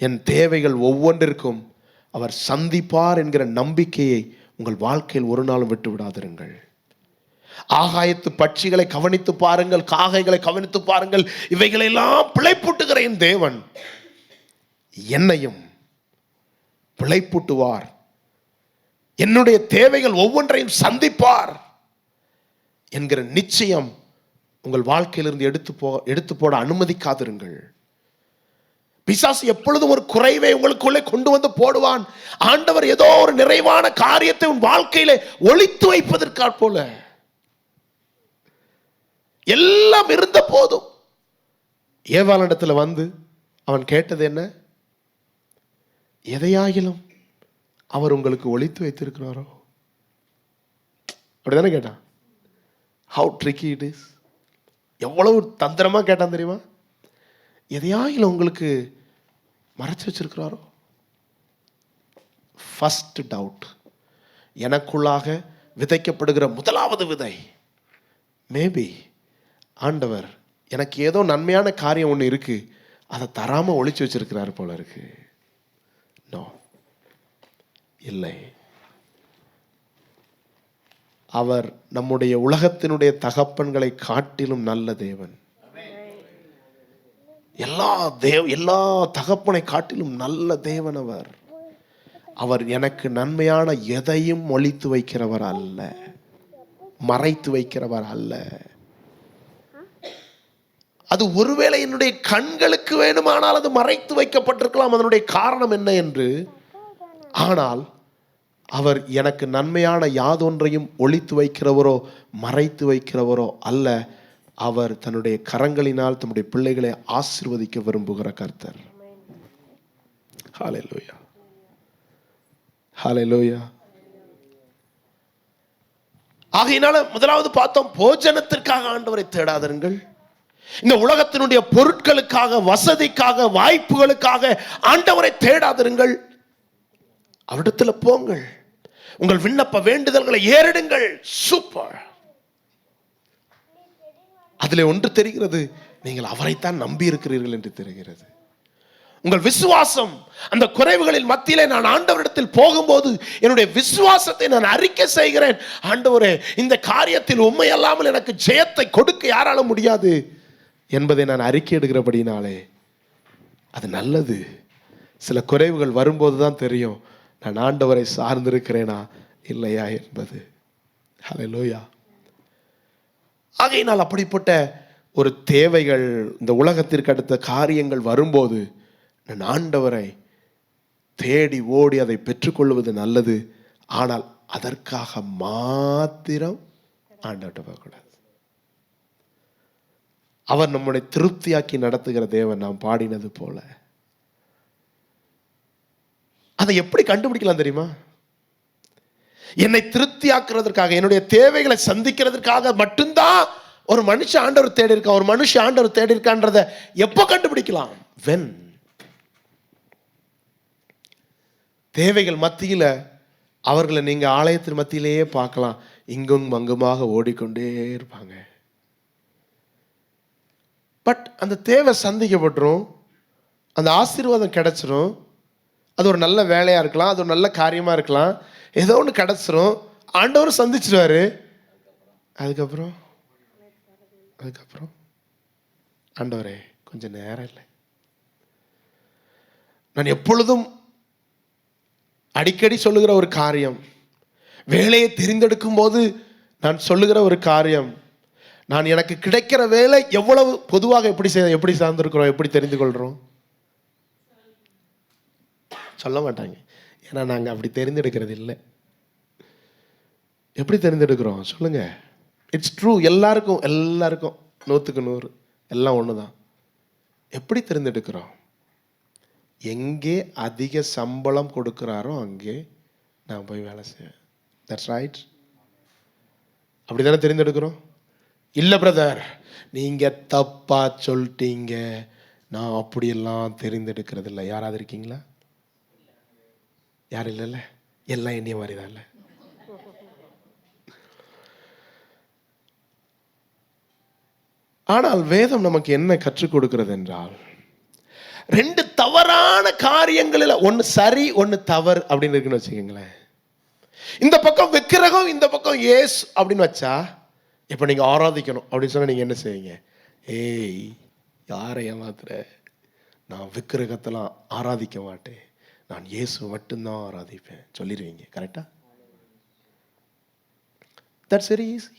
என் தேவைகள் ஒவ்வொன்றிற்கும் அவர் சந்திப்பார் என்கிற நம்பிக்கையை உங்கள் வாழ்க்கையில் ஒரு நாளும் விட்டு விடாதிருங்கள். ஆகாயத்து பட்சிகளை கவனித்து பாருங்கள், காகைகளை கவனித்து பாருங்கள். இவைகளெல்லாம் பிழைப்பூட்டுகிற என் தேவன் என்னையும் பிழைப்பூட்டுவார், என்னுடைய தேவைகள் ஒவ்வொன்றையும் சந்திப்பார் என்கிற நிச்சயம் உங்கள் வாழ்க்கையிலிருந்து எடுத்து போட அனுமதிக்காதிருங்கள். பிசாசு எப்பொழுதும் ஒரு குறைவை உங்களுக்குள்ளே கொண்டு வந்து போடுவான். ஆண்டவர் ஏதோ ஒரு நிறைவான காரியத்தை உன் வாழ்க்கையிலே ஒளித்து வைப்பதற்காக போல. எல்லாம் இருந்த போதும் ஏவாளிடத்துல வந்து அவன் கேட்டது என்ன? எதையாகிலும் அவர் உங்களுக்கு ஒளித்து வைத்திருக்கிறாரோ? அப்படிதானே கேட்டான். How tricky it is. எவ்வளவு தந்திரமா கேட்டான் தெரியுமா? எதையாகிலும் உங்களுக்கு மறைச்சு வச்சிருக்கிறாரோ? First doubt. எனக்குள்ளாக விதைக்கப்படுகிற முதலாவது விதை, மேபி ஆண்டவர் எனக்கு ஏதோ நன்மையான காரியம் ஒன்று இருக்கு, அதை தராம ஒளிச்சு வச்சிருக்கிறாரு போல இருக்கு. நோ, இல்லை. அவர் நம்முடைய உலகத்தினுடைய தகப்பன்களை காட்டிலும் நல்ல தேவன். எல்லா தகப்பனை காட்டிலும் நல்ல தேவன் அவர். அவர் எனக்கு நன்மையான எதையும் ஒளித்து வைக்கிறவர் அல்ல, மறைத்து வைக்கிறவர் அல்ல. அது ஒருவேளை என்னுடைய கண்களுக்கு வேணுமானால் அது மறைத்து வைக்கப்பட்டிருக்கலாம், அதனுடைய காரணம் என்ன என்று. ஆனால் அவர் எனக்கு நன்மையான யாதொன்றையும் ஒளித்து வைக்கிறவரோ மறைத்து வைக்கிறவரோ அல்ல. அவர் தன்னுடைய கரங்களினால் தம்முடைய பிள்ளைகளை ஆசீர்வதிக்க விரும்புகிற கர்த்தர். ஹல்லேலூயா, ஹல்லேலூயா. ஆகையினால முதலாவது பார்த்தோம், போஜனத்திற்காக ஆண்டவரை தேடாதீர்கள். இந்த உலகத்தினுடைய பொருட்களுக்காக, வசதிக்காக, வாய்ப்புகளுக்காக ஆண்டவரை தேடாதீர்கள். அவரிடத்துல போங்கள், உங்கள் விண்ணப்ப வேண்டுதல்களை ஏறிடுங்கள். சூப்பர். அதிலே ஒன்று தெரிகிறது, நீங்கள் அவரைத்தான் நம்பி இருக்கிறீர்கள் என்று தெரிகிறது. உங்கள் விசுவாசம் அந்த குறைவுகளின் மத்தியிலே நான் ஆண்டவரிடத்தில் போகும்போது என்னுடைய விசுவாசத்தை நான் அறிக்கை செய்கிறேன். ஆண்டவரே, இந்த காரியத்தில் உண்மை அல்லாமல் எனக்கு ஜெயத்தை கொடுக்க யாரால முடியாது என்பதை நான் அறிக்கை எடுக்கிறபடினாலே அது நல்லது. சில குறைவுகள் வரும்போது தான் தெரியும் நான் ஆண்டவரை சார்ந்திருக்கிறேனா இல்லையா என்பது. ஹல்லேலூயா. ஆகையினால் அப்படிப்பட்ட ஒரு தேவைகள், இந்த உலகத்திற்கு அடுத்த காரியங்கள் வரும்போது நான் ஆண்டவரை தேடி ஓடி அதை பெற்றுக்கொள்வது நல்லது. ஆனால் அதற்காக மாத்திரம் ஆண்டவர்கிட்ட போகக்கூடாது. அவர் நம்முடைய திருப்தியாக்கி நடத்துகிற தேவன். நாம் பாடினது போல அதை எப்படி கண்டுபிடிக்கலாம் தெரியுமா? என்னை திருப்தியாக்குறதற்காக, என்னுடைய தேவைகளை சந்திக்கிறதுக்காக மட்டும்தான் ஒரு மனுஷன் ஆண்டவர் தேடி இருக்கான், ஒரு மனுஷன் ஆண்டவர் தேடி இருக்கான்றத எப்போ கண்டுபிடிக்கலாம்? வென் தேவைகள் மத்தியில அவர்களை நீங்க ஆலயத்தின் மத்தியிலேயே பார்க்கலாம், இங்கும் அங்குமாக ஓடிக்கொண்டே இருப்பாங்க. பட் அந்த தேவை சந்திக்கப்பட்டுரும், அந்த ஆசீர்வாதம் கிடைச்சிரும். அது ஒரு நல்ல வேலையா இருக்கலாம், அது ஒரு நல்ல காரியமா இருக்கலாம், ஏதோ ஒன்று கிடைச்சிரும், ஆண்டவரும் சந்திச்சிருவாரு. அதுக்கப்புறம் ஆண்டவரே கொஞ்சம் நேரம் இல்லை. நான் எப்பொழுதும் அடிக்கடி சொல்லுகிற ஒரு காரியம், வேலையை தெரிந்தெடுக்கும் போது நான் சொல்லுகிற ஒரு காரியம், நான் எனக்கு கிடைக்கிற வேலை எவ்வளவு பொதுவாக எப்படி சார்ந்திருக்கிறோம், எப்படி தெரிந்து கொள்றோம்? சொல்ல மாட்டாங்க. ஏன்னா நாங்கள் அப்படி தெரிந்தெடுக்கிறது இல்லை. எப்படி தெரிந்தெடுக்கிறோம் சொல்லுங்க? It's true. எல்லாருக்கும் 100க்கு 100 எல்லாம் ஒன்று தான். எப்படி தெரிந்தெடுக்கிறோம்? எங்கே அதிக சம்பளம் கொடுக்குறாரோ அங்கே நான் போய் வேலை செய்வேன். That's right. அப்படி தானே தெரிந்தெடுக்கிறோம்? இல்லை பிரதர், நீங்கள் தப்பா சொல்லிட்டீங்க, நான் அப்படியெல்லாம் தெரிந்தெடுக்கிறது இல்லை. யாராவது இருக்கீங்களா? யாரும் இல்லைல்ல, எல்லாம் என்னைய மாதிரி தான். இல்லை, ஆனால் வேதம் நமக்கு என்ன கற்றுக் கொடுக்கிறது என்றால், ரெண்டு தவறான காரியங்களில் ஒன்று சரி ஒன்று தவறு அப்படின்னு இருக்குன்னு வச்சுக்கோங்களேன். இந்த பக்கம் விக்கிரகம், இந்த பக்கம் ஏசு அப்படின்னு வச்சா, இப்போ நீங்கள் ஆராதிக்கணும் அப்படின்னு சொன்னால் நீங்கள் என்ன செய்வீங்க? ஏய், யாரை ஏமாத்துற? நான் விக்கிரகத்தெல்லாம் ஆராதிக்க மாட்டேன், நான் இயேசு மட்டும்தான் ஆராதிப்பேன் சொல்லிடுவீங்க. கரெக்டா? That's very easy.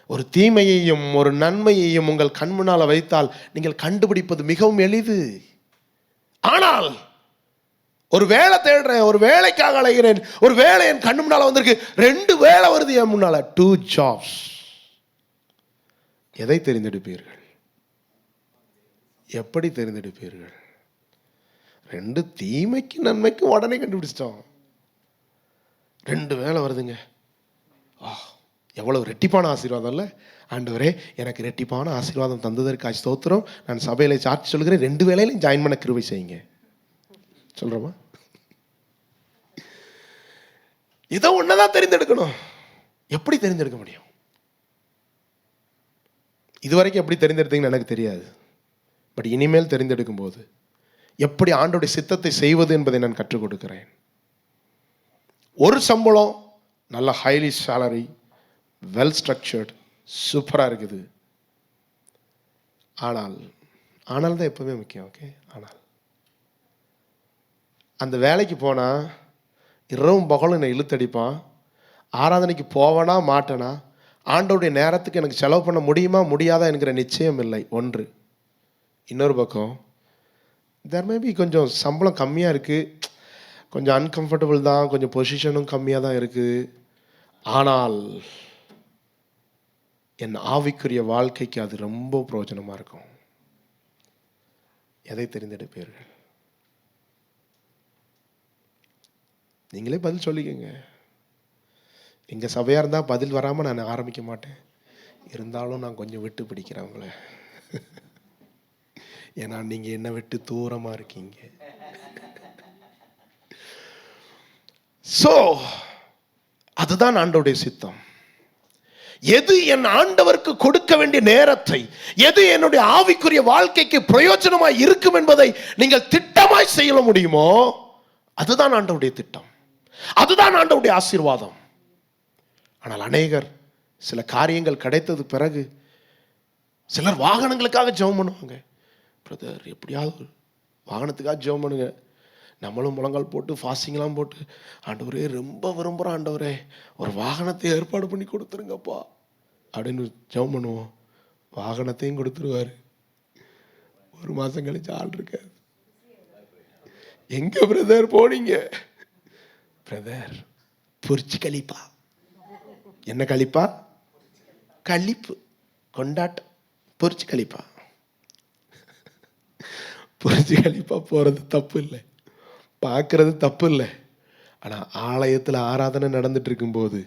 ஒரு தீமையையும் ஒரு நன்மையையும் உங்கள் கண் முன்னால் வைத்தால் நீங்கள் கண்டுபிடிப்பது மிகவும் எளிது. ஆனால் ஒரு வேலை தேடுறேன், ஒரு வேலைக்காக அலைகிறேன், ஒரு வேலை என் கண்ணு முன்னால வந்திருக்கு, 2 வேலை வருது என் முன்னால, 2 jobs. எதை தெரிந்தெடுப்பீர்கள்? எப்படி தெரிந்தெடுப்பீர்கள்? 2 தீமைக்கு நன்மைக்கு உடனே கண்டுபிடிச்சிட்டோம். 2 வேலை வருதுங்க. எவ்வளவு ரெட்டிப்பான ஆசீர்வாதம் இல்லை? ஆண்டவரே, எனக்கு ரெட்டிப்பான ஆசீர்வாதம் தந்ததற்காக ஸ்தோத்திரம். நான் சபையில சாட்சி சொல்கிறேன், 2 வேளையிலும் ஜாயின் பண்ண கிருபை செய்யுங்க சொல்றோமா? இதை ஒன்னதான் தெரிந்தெடுக்கணும். எப்படி தெரிந்தெடுக்க முடியும்? இதுவரைக்கும் எப்படி தெரிந்தெடுத்தீங்கன்னு எனக்கு தெரியாது. பட் இனிமேல் தெரிந்தெடுக்கும் போது எப்படி ஆண்டோடைய சித்தத்தை செய்வது என்பதை நான் கற்றுக் கொடுக்கிறேன். ஒரு சம்பளம், நல்ல ஹைலி சேலரி, வெல் ஸ்ட்ரக்சர்ட், சூப்பராக இருக்குது. ஆனால் தான் எப்பவுமே முக்கியம். ஓகே, ஆனால் அந்த வேலைக்கு போனால் இரவும் பகலும் என்னை இழுத்தடிப்பான். ஆராதனைக்கு போவேனா மாட்டேனா, ஆண்டோடைய நேரத்துக்கு எனக்கு செலவு பண்ண முடியுமா முடியாதா என்கிற நிச்சயம் இல்லை. ஒன்று. இன்னொரு பக்கம், தேர் மேபி கொஞ்சம் சம்பளம் கம்மியாக இருக்குது, கொஞ்சம் அன்கம்ஃபர்டபுள் தான், கொஞ்சம் பொசிஷனும் கம்மியாக தான் இருக்குது. ஆனால் என் ஆவிக்குரிய வாழ்க்கைக்கு அது ரொம்ப பிரயோஜனமாக இருக்கும். எதை தெரிந்தெடுப்பீர்கள்? நீங்களே பதில் சொல்லிக்கங்க. எங்கள் சபையாக இருந்தால் பதில் வராமல் நான் ஆரம்பிக்க மாட்டேன். இருந்தாலும் நான் கொஞ்சம் விட்டு பிடிக்கிறேன் உங்களை. ஏன்னா நீங்கள் என்னை விட்டு தூரமாக இருக்கீங்க. ஸோ அதுதான் ஆண்டவருடைய சித்தம். எது என் ஆண்டவருக்கு கொடுக்க வேண்டிய நேரத்தை, எது என்னுடைய ஆவிக்குரிய வாழ்க்கைக்கு பிரயோஜனமாய் இருக்கும் என்பதை நீங்கள் திட்டமாய் செய்ய முடியுமோ, அதுதான் ஆண்டவருடைய திட்டம், அதுதான் ஆண்டவருடைய ஆசீர்வாதம். ஆனால் அநேகர் சில காரியங்கள் கிடைத்தது பிறகு சிலர் வாகனங்களுக்காக ஜெபம் பண்ணுவாங்க. பிரதர், எப்படியாவது வாகனத்துக்காக ஜெபம் பண்ணுங்க. நம்மளும் முழங்கால் போட்டு ஃபாஸ்டிங்லாம் போட்டு, ஆண்டவரே ரொம்ப விரும்புகிறோம் ஆண்டவரே, ஒரு வாகனத்தை ஏற்பாடு பண்ணி கொடுத்துருங்கப்பா அப்படின்னு ஜெபம் பண்ணுவோம். வாகனத்தையும் கொடுத்துருவார். 1 மாதம் கழிச்சு ஆள் இருக்காது. எங்க பிரதர் போனீங்க? பிரதர், பொரிச்சு கழிப்பா. என்ன கழிப்பா? கழிப்பு, கொண்டாட்டம், பொரிச்சு கழிப்பா. பொரிச்சு கழிப்பா போகிறது தப்பு இல்லை, பார்க்கறது தப்பு இல்லை. ஆனால் ஆலயத்தில் ஆராதனை நடந்துட்டு இருக்கும்போது,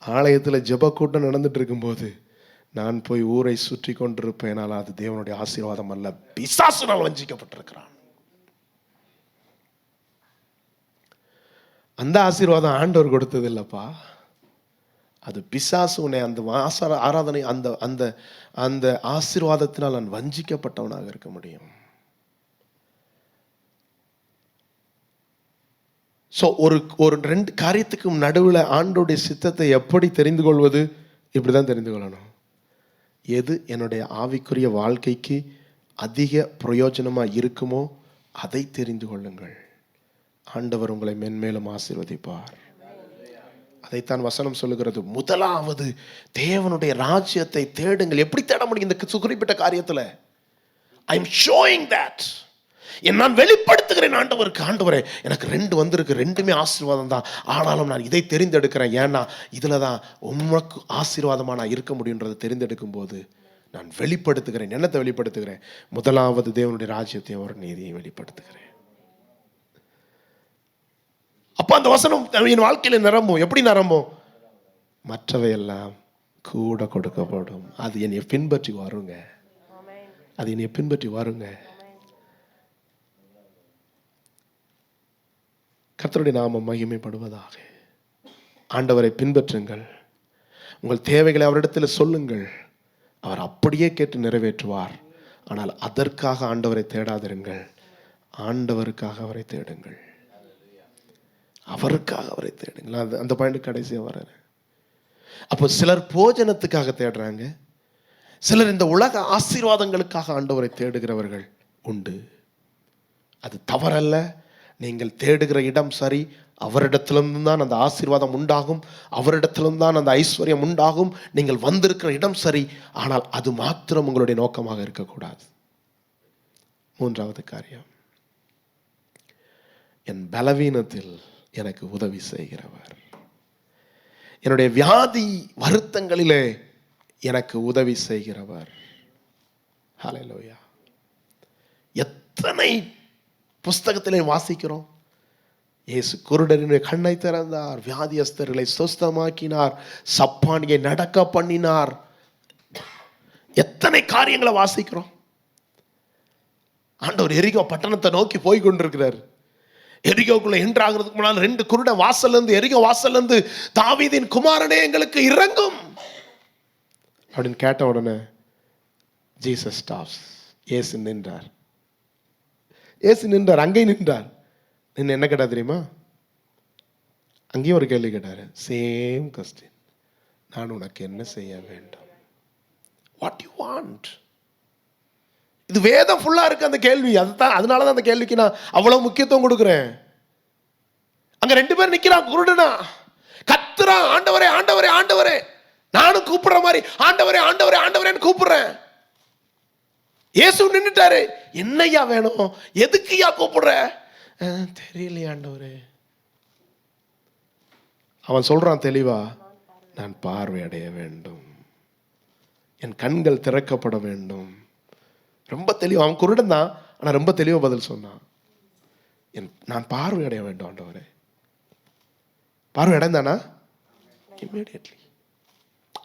ஆலயத்தில் ஜெப கூட்டம் நடந்துட்டு இருக்கும்போது நான் போய் ஊரை சுற்றி கொண்டிருப்பேனால் அது தேவனுடைய ஆசீர்வாதம் அல்ல, பிசாசுனால் வஞ்சிக்கப்பட்டிருக்கிறான். அந்த ஆசீர்வாதம் ஆண்டவர் கொடுத்தது இல்லப்பா, அது பிசாசு உன்னை அந்த ஆராதனை அந்த அந்த அந்த ஆசீர்வாதத்தினால் நான் வஞ்சிக்கப்பட்டவனாக இருக்க முடியும். ஸோ ஒரு 2 காரியத்துக்கும் நடுவில் ஆண்டோடைய சித்தத்தை எப்படி தெரிந்து கொள்வது? இப்படி தான் தெரிந்து கொள்ளணும். எது என்னுடைய ஆவிக்குரிய வாழ்க்கைக்கு அதிக பிரயோஜனமாக இருக்குமோ அதை தெரிந்து கொள்ளுங்கள். ஆண்டவர் உங்களை மென்மேலும் ஆசீர்வதிப்பார். அதைத்தான் வசனம் சொல்லுகிறது. முதலாவது தேவனுடைய ராஜ்யத்தை தேடுங்கள். எப்படி தேட முடியும் இந்த குறிப்பிட்ட காரியத்தில்? I am showing that. நான் வெளிப்படுத்துகிறேன் ஆண்டவருக்கு, ஆண்டவரே எனக்கு 2 வந்திருக்கு, 2மே ஆசீர்வாதம் தான், ஆனாலும் நான் இதை தெரிந்தெடுக்கிறேன். ஏன்னா இதில் தான் உனக்கு ஆசீர்வாதமாக நான் இருக்க முடியுன்றதை தெரிந்தெடுக்கும் போது நான் வெளிப்படுத்துகிறேன். என்னத்தை வெளிப்படுத்துகிறேன்? முதலாவது தேவனுடைய ராஜ்யத்தையும் அவர் நீதியையும் வெளிப்படுத்துகிறேன். அப்போ அந்த வசனம் என் வாழ்க்கையில் நிரம்பும். எப்படி நிரம்பும்? மற்றவையெல்லாம் கூட கொடுக்கப்படும். அது என்னை பின்பற்றி வருங்க, அது என்னை பின்பற்றி வருங்க. கர்த்தருடைய நாமம் மகிமைப்படுவதாக. ஆண்டவரை பின்பற்றுங்கள். உங்கள் தேவைகளை அவரிடத்தில் சொல்லுங்கள். அவர் அப்படியே கேட்டு நிறைவேற்றுவார். ஆனால் அதற்காக ஆண்டவரை தேடாதிருங்கள், ஆண்டவருக்காக அவரை தேடுங்கள், அவருக்காக அவரை தேடுங்கள். அந்த பாயிண்ட் கடைசியாக வர்றேன். அப்போ சிலர் போஜனத்துக்காக தேடுறாங்க, சிலர் இந்த உலக ஆசீர்வாதங்களுக்காக ஆண்டவரை தேடுகிறவர்கள் உண்டு. அது தவறல்ல. நீங்கள் தேடுகிற இடம் சரி, அவரிடத்திலிருந்து தான் அந்த ஆசீர்வாதம் உண்டாகும், அவரிடத்திலிருந்து தான் அந்த ஐஸ்வர்யம் உண்டாகும். நீங்கள் வந்திருக்கிற இடம் சரி, ஆனால் அது மாத்திரம் உங்களுடைய நோக்கமாக இருக்கக்கூடாது. மூன்றாவது காரியம், என் பலவீனத்தில் எனக்கு உதவி செய்கிறவர், என்னுடைய வியாதி வருத்தங்களிலே எனக்கு உதவி செய்கிறவர். ஹல்லேலூயா. எத்தனை புஸ்தகத்திலே வாசிக்கிறோம், இயேசு குருடரின் கண்ணை திறந்தார், வியாதியஸ்தர்களை சுஸ்தமாக்கினார், சப்பானியை நடக்க பண்ணினார். எத்தனை காரியங்களை வாசிக்கிறோம். ஆண்டவர் எரிகோ பட்டணத்தை நோக்கி போய் கொண்டிருக்கிறார். எரிகோக்குள்ள என்ட்ராகிறதுக்கு முன்னால் 2 குருட வாசல்ல இருந்து, எரிகோ வாசல்ல இருந்து, தாவீதின் குமாரனே எங்களுக்கு இறங்கும் அப்படின்னு கேட்ட உடனே ஜீசஸ் ஸ்டாப்ஸ். இயேசு நின்றார். இயேசு நின்றார், அங்கே நின்றார். நின்று என்ன கேட்டா தெரியுமா? அங்கேயும் ஒரு கேள்வி கேட்டாரு, சேம் கொஸ்டின். நான் உனக்கு என்ன செய்ய வேண்டும்? What you want? இது வேதம் ஃபுல்லா இருக்கு அந்த கேள்வி. அதுதான், அதனாலதான் அந்த கேள்விக்கு நான் அவ்வளவு முக்கியத்துவம் கொடுக்கிறேன். அங்க 2 பேர் நிக்கிறான், குருடனா கத்துறான், ஆண்டவரே ஆண்டவரே ஆண்டவரே. நானும் கூப்பிடுற மாதிரி ஆண்டவரே ஆண்டவரே ஆண்டவரேன்னு கூப்பிடுறேன். இயேசு நின்னுட்டாரு. என்னையா வேணும்? எதுக்குயா கூப்பிடுற? தெரியலையா ஆண்டவரே. அவன் சொல்றான் தெளிவா, நான் பார்வை அடைய வேண்டும், என் கண்கள் திறக்கப்பட வேண்டும். ரொம்ப தெளிவா, அவன் குருடன் தான், ஆனா ரொம்ப தெளிவா பதில் சொன்னான். நான் பார்வை அடைய வேண்டும் ஆண்டவரே. பார்வை அடைந்தானா? இம்மீடியட்லி.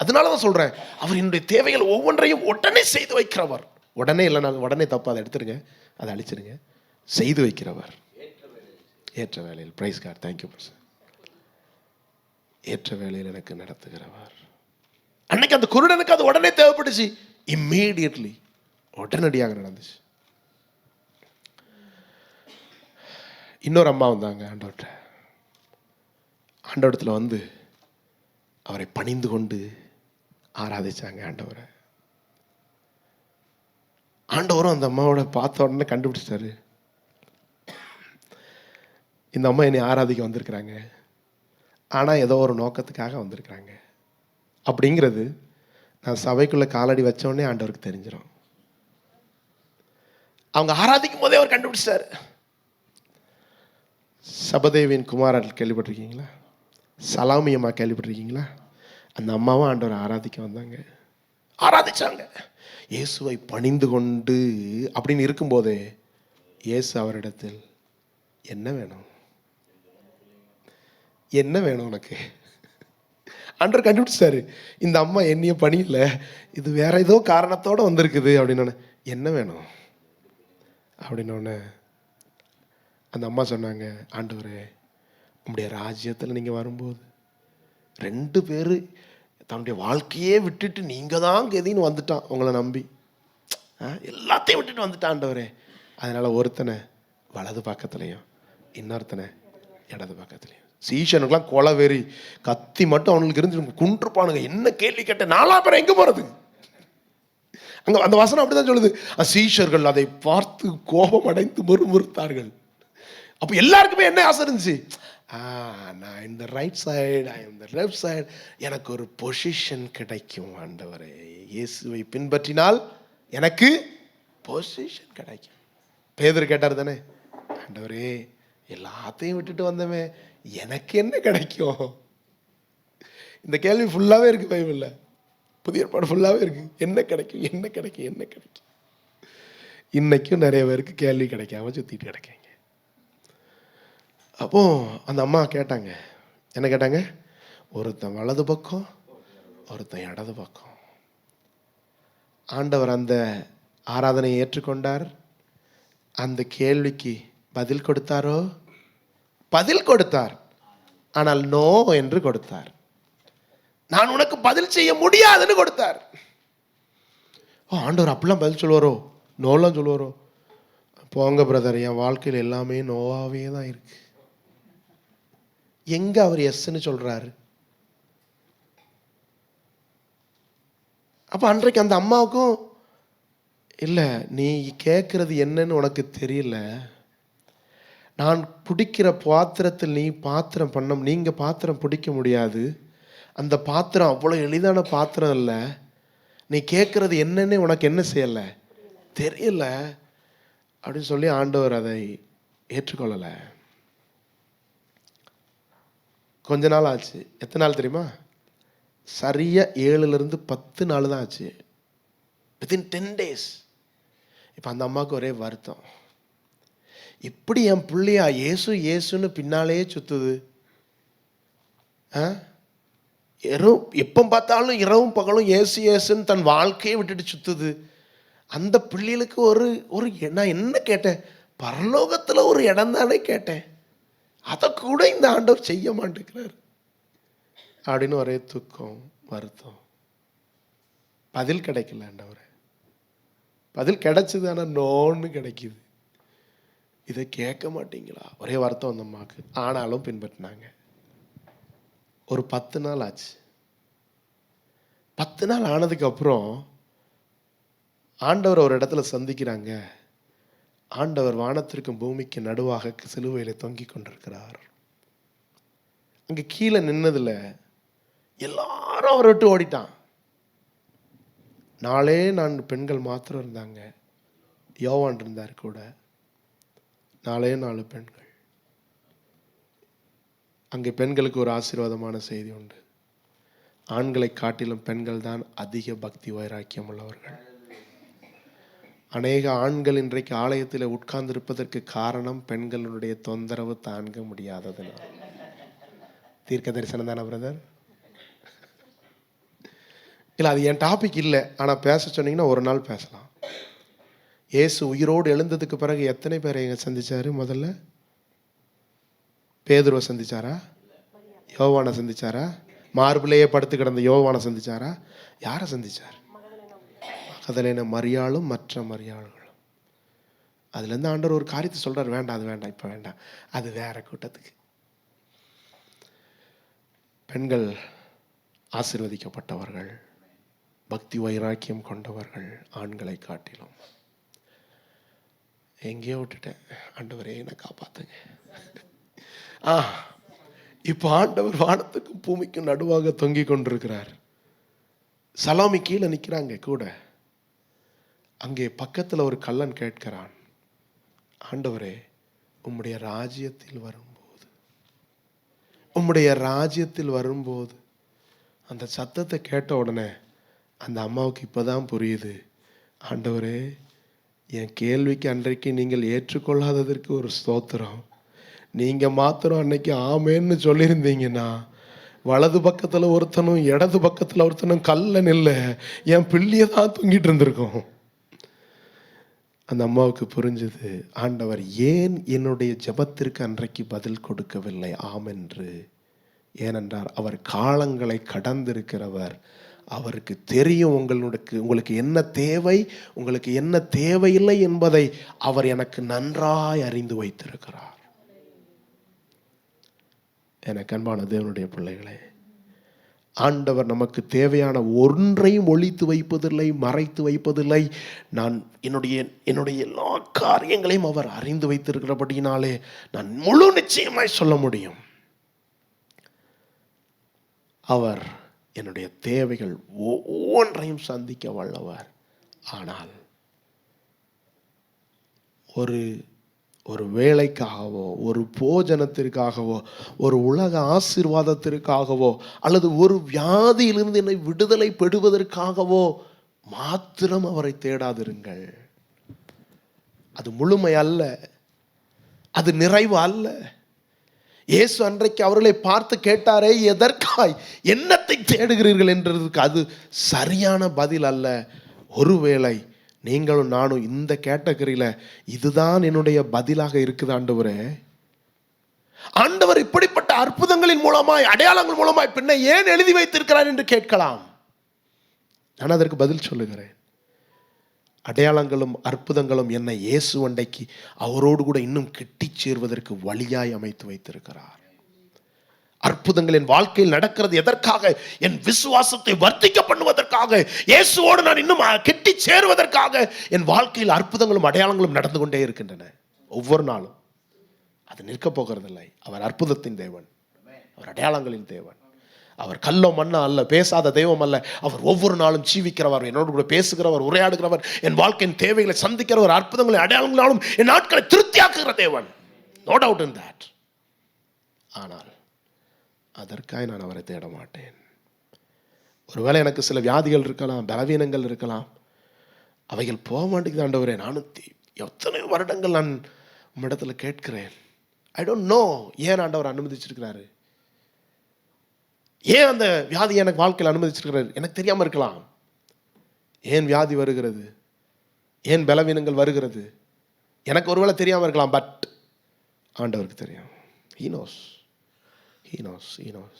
அதனாலதான் சொல்றேன், அவர் என்னுடைய தேவைகள் ஒவ்வொன்றையும் உடனே செய்து வைக்கிறவர். உடனே இல்லைனா உடனே தப்பு, அதை எடுத்துருங்க, அதை அழிச்சிருங்க. செய்து வைக்கிறவர், ஏற்ற வேலையில். Praise God, thank you sir. ஏற்ற வேலையில் எனக்கு நடத்துகிறவர். அன்னைக்கு அந்த குருடனுக்கு அது உடனே தேவைப்பட்டுச்சு. இம்மீடியட்லி, உடனடியாக நடந்துச்சு. இன்னொரு அம்மா வந்தாங்க ஆண்டவரத்தில் வந்து அவரை பணிந்து கொண்டு ஆராதிச்சாங்க ஆண்டவரை. ஆண்டவரும் அந்த அம்மாவோட பார்த்த உடனே கண்டுபிடிச்சிட்டாரு, இந்த அம்மா என்னை ஆராதிக்க வந்திருக்கிறாங்க, ஆனால் ஏதோ ஒரு நோக்கத்துக்காக வந்திருக்கிறாங்க அப்படிங்கிறது நான் சபைக்குள்ள காலடி வச்ச உடனே ஆண்டவருக்கு தெரிஞ்சிடும். அவங்க ஆராதிக்கும் போதே அவர் கண்டுபிடிச்சாரு. சபதேவின் குமாரன் கேள்விப்பட்டிருக்கீங்களா? சலாமி அம்மா கேள்விப்பட்டிருக்கீங்களா? அந்த அம்மாவும் ஆண்டவரை ஆராதிக்க வந்தாங்க, ஆராதிச்சாங்க. இயேசுவை பணிந்து கொண்டு அப்படின்னு இருக்கும்போதே இயேசு அவரிடத்தில், என்ன வேணும், என்ன வேணும் உனக்கு? ஆண்டவர் கண்டுபிடிச்சாரு, இந்த அம்மா என்னைய பணியில, இது வேற ஏதோ காரணத்தோட வந்திருக்குது அப்படின்னு. என்ன வேணும் அப்படின்னோடனே அந்த அம்மா சொன்னாங்க, ஆண்டவரே உங்களுடைய ராஜ்யத்தில் நீங்கள் வரும்போது 2 பேர் தன்னுடைய வாழ்க்கையே விட்டுட்டு நீங்கள் தான் கெதின்னு வந்துட்டான், உங்களை நம்பி எல்லாத்தையும் விட்டுட்டு வந்துட்டான் ஆண்டவரே. அதனால ஒருத்தனை வலது பக்கத்துலையும் இன்னொருத்தனை இடது பக்கத்துலையும். சீஷனுக்குலாம் கொலை வெறி, கத்தி மட்டும் அவனுக்கு இருந்து குன்றுப்பானுங்க. என்ன கேள்வி கேட்ட 4 பேர் எங்கே போகிறது? அங்கே அந்த வசனம் அப்படிதான் சொல்லுது. சீஷர்கள் அதை பார்த்து கோபம் அடைந்து முறுமுறுத்தார்கள். அப்போ எல்லாருக்குமே என்ன ஆசை இருந்துச்சு? நான் இந்த right side, I am the left side, எனக்கு ஒரு பொசிஷன் கிடைக்கும் ஆண்டவரே. இயேசுவை பின்பற்றினால் எனக்கு பொசிஷன் கிடைக்கும். பேதுரு கேட்டார் தானே, ஆண்டவரே எல்லாத்தையும் விட்டுட்டு வந்தமே, எனக்கு என்ன கிடைக்கும்? இந்த கேள்வி ஃபுல்லாகவே இருக்கு பைபிளில், புதிய ஏற்பாடு ஃபுல்லாகவே இருக்கு. என்ன கிடைக்கும், என்ன கிடைக்கும், என்ன கிடைக்கும்? இன்னைக்கும் நிறைய பேருக்கு கேள்வி கிடைக்காம சுற்றிட்டு கிடைக்காங்க. அப்போ அந்த அம்மா கேட்டாங்க, என்ன கேட்டாங்க? ஒருத்தன் வலது பக்கம், ஒருத்தன் இடது பக்கம். ஆண்டவர் அந்த ஆராதனையை ஏற்றுக்கொண்டார். அந்த கேள்விக்கு பதில் கொடுத்தாரோ? பதில் கொடுத்தார், ஆனால் நோ என்று கொடுத்தார். நான் உனக்கு பதில் செய்ய முடியாதுன்னு கொடுத்தார். ஆண்டவர் அப்படிலாம் பதில் சொல்லுவாரோ, நோலாம் சொல்லுவாரோ? போங்க பிரதர், என் வாழ்க்கையில் எல்லாமே நோவாவே தான் இருக்கு. எங்க அவர் எஸ்ன்னு சொல்றாரு? அப்ப அன்றைக்கு அந்த அம்மாவுக்கும், இல்லை நீ கேட்கறது என்னன்னு உனக்கு தெரியல, நான் பிடிக்கிற பாத்திரத்தில் நீ பாத்திரம் நீங்க பாத்திரம் பிடிக்க முடியாது, அந்த பாத்திரம் அவ்வளோ எளிதான பாத்திரம் இல்லை, நீ கேட்கறது என்னன்னு உனக்கு என்ன செய்யல தெரியல அப்படின்னு சொல்லி ஆண்டவர் அதை ஏற்றுக்கொள்ளலை. கொஞ்ச நாள் ஆச்சு. எத்தனை நாள் தெரியுமா? சரியா 7லிருந்து 10 நாள் தான் ஆச்சு. Within 10 days. இப்போ அந்த அம்மாவுக்கு ஒரே வருத்தம், இப்படி என் பிள்ளையா ஏசு ஏசுன்னு பின்னாலே சுத்துது, எப்போ பார்த்தாலும் இரவும் பகலும் ஏசு ஏசுன்னு தன் வாழ்க்கையை விட்டுட்டு சுத்துது. அந்த பிள்ளைகளுக்கு ஒரு நான் என்ன கேட்டேன்? பரலோகத்தில் ஒரு இடம் தானே கேட்டேன், அதை கூட இந்த ஆண்டவர் செய்ய மாட்டேங்கிறார் அப்படின்னு ஒரே துக்கம், வருத்தம். பதில் கிடைக்கல ஆண்டவர். பதில் கிடைச்சது, ஆனால் நோன்னு கிடைக்குது. இதை கேட்க மாட்டீங்களா? ஒரே வருத்தம் அந்த அம்மாவுக்கு. ஆனாலும் பின்பற்றினாங்க. ஒரு 10 நாள் ஆச்சு. 10 நாள் ஆனதுக்கு அப்புறம் ஆண்டவர் ஒரு இடத்துல சந்திக்கிறாங்க. ஆண்டவர் வானத்திற்கும் பூமிக்கு நடுவாக சிலுவையில் தொங்கிக் கொண்டிருக்கிறார். அங்கே கீழே நின்னதுல எல்லாரும் அவரை விட்டு ஓடிட்டான். 4 பெண்கள் மாத்திரம் இருந்தாங்க. யோவான் இருந்தார் கூட. 4 பெண்கள். அங்கே பெண்களுக்கு ஒரு ஆசீர்வாதமான செய்தி உண்டு. ஆண்களை காட்டிலும் பெண்கள் தான் அதிக பக்தி வைராக்கியம் உள்ளவர்கள். அநேக ஆண்கள் இன்றைக்கு ஆலயத்தில் உட்கார்ந்திருப்பதற்கு காரணம் பெண்களுடைய தொந்தரவு தாங்க முடியாததுனால. தீர்க்க தரிசனம் தானே பிரதர்? இல்லை, அது என் டாபிக் இல்லை. ஆனால் பேச சொன்னீங்கன்னா ஒரு நாள் பேசலாம். இயேசு உயிரோடு எழுந்ததுக்கு பிறகு எத்தனை பேரை எங்க சந்திச்சாரு? முதல்ல பேதுருவை சந்திச்சாரா? யோவானை சந்திச்சாரா? மார்பிலேயே படுத்து கிடந்த யோவானை சந்திச்சாரா? யாரை சந்திச்சார்? மகதலேனா மரியாளும் மற்ற மரியாள்களும். அதுலேருந்து ஆண்டவர் ஒரு காரியத்தை சொல்றார், வேண்டாம் அது வேண்டாம், இப்போ வேண்டாம், அது வேற கூட்டத்துக்கு. பெண்கள் ஆசீர்வதிக்கப்பட்டவர்கள், பக்தி வைராக்கியம் கொண்டவர்கள் ஆண்களை காட்டிலும். எங்கேயோ விட்டுட்டேன். ஆண்டவரே என்னை காப்பாத்துங்க. இப்போ ஆண்டவர் வானத்துக்கும் பூமிக்கும் நடுவாக தொங்கிக் கொண்டிருக்கிறார். சலாமி கீழே நிற்கிறாங்க கூட. அங்கே பக்கத்தில் ஒரு கள்ளன் கேட்கிறான், ஆண்டவரே உம்முடைய ராஜ்யத்தில் வரும்போது, உம்முடைய ராஜ்யத்தில் வரும்போது. அந்த சத்தத்தை கேட்ட உடனே அந்த அம்மாவுக்கு இப்போதான் புரியுது, ஆண்டவரே என் கேள்விக்கு அன்றைக்கு நீங்கள் ஏற்றுக்கொள்ளாததற்கு ஒரு ஸ்தோத்திரம். நீங்கள் மாத்திரம் அன்னைக்கு ஆமேன்னு சொல்லியிருந்தீங்கன்னா வலது பக்கத்தில் ஒருத்தனும் இடது பக்கத்தில் ஒருத்தனும் கல்லன் இல்லை, என் பிள்ளையை தான் தூங்கிட்டு இருந்திருக்கோம். அந்த அம்மாவுக்கு புரிஞ்சது, ஆண்டவர் ஏன் என்னுடைய ஜெபத்திற்கு அன்றைக்கு பதில் கொடுக்கவில்லை ஆமென்று. ஏனென்றால் அவர் காலங்களை கடந்திருக்கிறவர். அவருக்கு தெரியும் உங்களுக்கு என்ன தேவை, உங்களுக்கு என்ன தேவையில்லை என்பதை அவர் எனக்கு நன்றாய் அறிந்து வைத்திருக்கிறார். எனக்கு அன்பான தேவனுடைய பிள்ளைகளே, ஆண்டவர் நமக்கு தேவையான ஒன்றையும் ஒளித்து வைப்பதில்லை, மறைத்து வைப்பதில்லை. நான் என்னுடைய எல்லா காரியங்களையும் அவர் அறிந்து வைத்திருக்கிறபடியினாலே நான் முழு நிச்சயமாய் சொல்ல முடியும், அவர் என்னுடைய தேவைகள் ஒவ்வொன்றையும் சந்திக்க வல்லவர். ஆனால் ஒரு வேலைக்காகவோ, ஒரு போஜனத்திற்காகவோ, ஒரு உலக ஆசீர்வாதத்திற்காகவோ, அல்லது ஒரு வியாதியிலிருந்து என்னை விடுதலை பெறுவதற்காகவோ மாத்திரம் அவரை தேடாதிருங்கள். அது முழுமை அல்ல, அது நிறைவு அல்ல. இயேசு அன்றைக்கு அவர்களை பார்த்து கேட்டாரே, எதற்காய் என்னத்தை தேடுகிறீர்கள் என்றதுக்கு அது சரியான பதில் அல்ல. ஒருவேளை நீங்களும் நானும் இந்த கேட்டகரியில இதுதான் என்னுடைய பதிலாக இருக்குது, ஆண்டவரே, ஆண்டவர் இப்படிப்பட்ட அற்புதங்களின் மூலமாய், அடையாளங்கள் மூலமாய் பின்ன ஏன் எழுதி வைத்திருக்கிறார் என்று கேட்கலாம். நான் அதற்கு பதில் சொல்லுகிறேன். அடையாளங்களும் அற்புதங்களும் என்னை இயேசு அண்டைக்கு அவரோடு கூட இன்னும் கெட்டி சேர்வதற்கு வழியாய் அமைத்து வைத்திருக்கிறார். அற்புதங்கள் என் வாழ்க்கையில் நடக்கிறது எதற்காக? என் விசுவாசத்தை வர்த்திக்க பண்ணுவதற்காக, இயேசுவோடு நான் இன்னும் கெட்டி சேருவதற்காக என் வாழ்க்கையில் அற்புதங்களும் அடையாளங்களும் நடந்து கொண்டே இருக்கின்றன ஒவ்வொரு நாளும். அது நிற்க போகிறதில்லை. அவர் அற்புதத்தின் தேவன், அவர் அடையாளங்களின் தேவன், அவர் கல்லோ மண்ணா அல்ல, பேசாத தெய்வம் அல்ல. அவர் ஒவ்வொரு நாளும் ஜீவிக்கிறவர், என்னோடு கூட பேசுகிறவர், உரையாடுகிறவர், என் வாழ்க்கையின் தேவைகளை சந்திக்கிறவர், அற்புதங்களை அடையாளங்களாலும் என் நாட்களை திருப்தியாக்குகிற தேவன். No doubt in that. ஆனால் அதற்காக நான் அவரை தேட மாட்டேன். ஒருவேளை எனக்கு சில வியாதிகள் இருக்கலாம், பலவீனங்கள் இருக்கலாம், அவைகள் போக மாட்டேங்குது ஆண்டவரே. நானும் எத்தனை வருடங்கள் நான் உம்மிடத்தில் கேட்கிறேன். ஐ டோன்ட் நோ ஏன் ஆண்டவர் அனுமதிச்சிருக்கிறாரு, ஏன் அந்த வியாதி எனக்கு வாழ்க்கையில் அனுமதிச்சிருக்கிறாரு. எனக்கு தெரியாமல் இருக்கலாம். ஏன் வியாதி வருகிறது, ஏன் பலவீனங்கள் வருகிறது, எனக்கு ஒருவேளை தெரியாமல் இருக்கலாம். பட் ஆண்டவருக்கு தெரியும். He knows. He knows. He knows.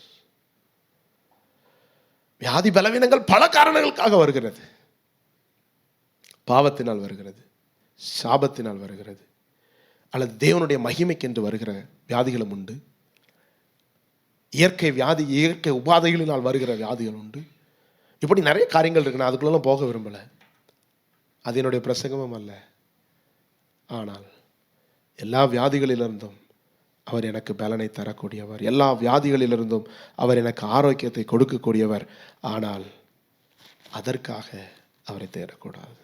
வியாதி பலவீனங்கள் பல காரணங்களுக்காக வருகிறது. பாவத்தினால் வருகிறது, சாபத்தினால் வருகிறது, அல்லது தேவனுடைய மகிமைக்கு என்று வருகிற வியாதிகளும் உண்டு. இயற்கை வியாதி, இயற்கை உபாதைகளினால் வருகிற வியாதிகள் உண்டு. இப்படி நிறைய காரியங்கள் இருக்கு. நான் அதுக்குள்ளெல்லாம் போக விரும்பலை. அது என்னுடைய பிரசங்கமும் அல்ல. ஆனால் எல்லா வியாதிகளிலிருந்தும் அவர் எனக்கு பலனை தரக்கூடியவர், எல்லா வியாதிகளிலிருந்தும் அவர் எனக்கு ஆரோக்கியத்தை கொடுக்கக்கூடியவர். ஆனால் அதற்காக அவரை தேடக்கூடாது.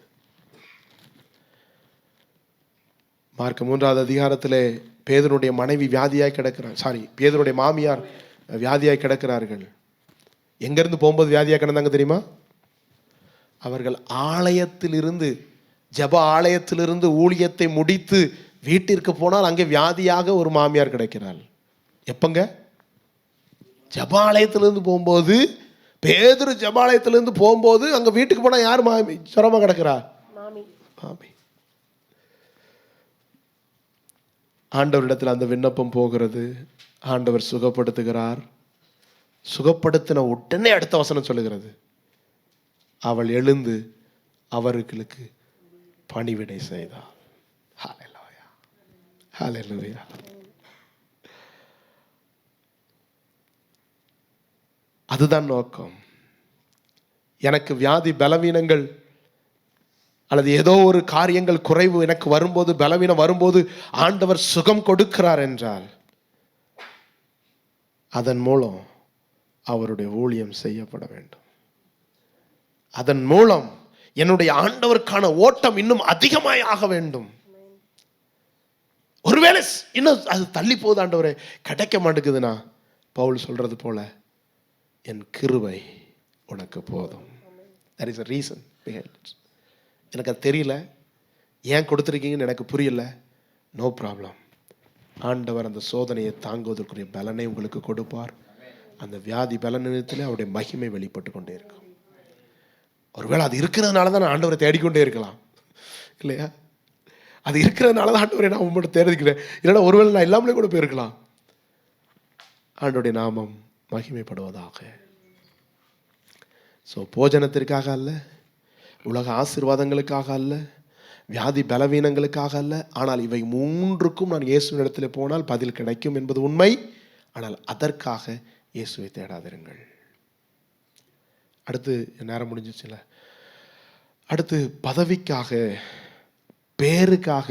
மார்க் 3வது அதிகாரத்திலே பேதுருடைய மனைவி வியாதியாய் கிடக்கிறார். பேதுருடைய மாமியார் வியாதியாய் கிடக்கிறார்கள். எங்கிருந்து போகும்போது வியாதியாக கிடந்தாங்க தெரியுமா? அவர்கள் ஆலயத்திலிருந்து, ஜப ஆலயத்திலிருந்து ஊழியத்தை முடித்து வீட்டிற்கு போனால் அங்கே வியாதியாக ஒரு மாமியார் கிடைக்கிறாள். எப்பங்க? ஜபாலயத்திலிருந்து போகும்போது, பேதுரு ஜபாலயத்திலிருந்து போகும்போது அங்கே வீட்டுக்கு போனால் யார் மாமி சுரமா கிடக்கிறா? மாமி. ஆண்டவரிடத்தில் அந்த விண்ணப்பம் போகிறது. ஆண்டவர் சுகப்படுத்துகிறார். சுகப்படுத்தின உடனே அடுத்த வசனம் சொல்லுகிறது, அவள் எழுந்து அவர்களுக்கு பணிவிடை செய்தாள். ஹல்லேலூயா, ஹல்லேலூயா. அதுதான் நோக்கம். எனக்கு வியாதி பலவீனங்கள் அல்லது ஏதோ ஒரு காரியங்கள் குறைவு எனக்கு வரும்போது, பலவீனம் வரும்போது ஆண்டவர் சுகம் கொடுக்கிறார் என்றால் அதன் மூலம் அவருடைய ஊழியம் செய்யப்பட வேண்டும். அதன் மூலம் என்னுடைய ஆண்டவருக்கான ஓட்டம் இன்னும் அதிகமாய் ஆக வேண்டும். ஒருவேளை இன்னும் அது தள்ளி போகுது, ஆண்டவரே கிடைக்க மாட்டேங்குதுன்னா பவுல் சொல்றது போல, என் கிருபை உனக்கு போதும். there is a reason behind it. எனக்கு அது தெரியல, ஏன் கொடுத்துருக்கீங்கன்னு எனக்கு புரியல. No problem. ஆண்டவர் அந்த சோதனையை தாங்குவதற்குரிய பலனை உங்களுக்கு கொடுப்பார். அந்த வியாதி பலனிடத்தில் அவருடைய மகிமை வெளிப்பட்டு கொண்டே இருக்கும். ஒருவேளை அது இருக்கிறதுனால தான் நான் ஆண்டவரை தேடிக்கொண்டே இருக்கலாம், இல்லையா? அது இருக்கிறதுனால தான் ஆண்டவரை நான் உங்கள்கிட்ட தேடிக்கிறேன். இல்லைன்னா ஒருவேளை நான் எல்லாமே கூட போயிருக்கலாம். ஆண்டவருடைய நாமம் மகிமைப்படுவதாக. ஸோ போஜனத்திற்காக அல்ல, உலக ஆசீர்வாதங்களுக்காக அல்ல, வியாதி பலவீனங்களுக்காக அல்ல. ஆனால் இவை மூன்றுக்கும் நான் இயேசுவின் இடத்துல போனால் பதில் கிடைக்கும் என்பது உண்மை. ஆனால் அதற்காக இயேசுவை தேடாதிருங்கள். அடுத்து நேரம் முடிஞ்சிச்சுல. அடுத்து பதவிக்காக, பேருக்காக,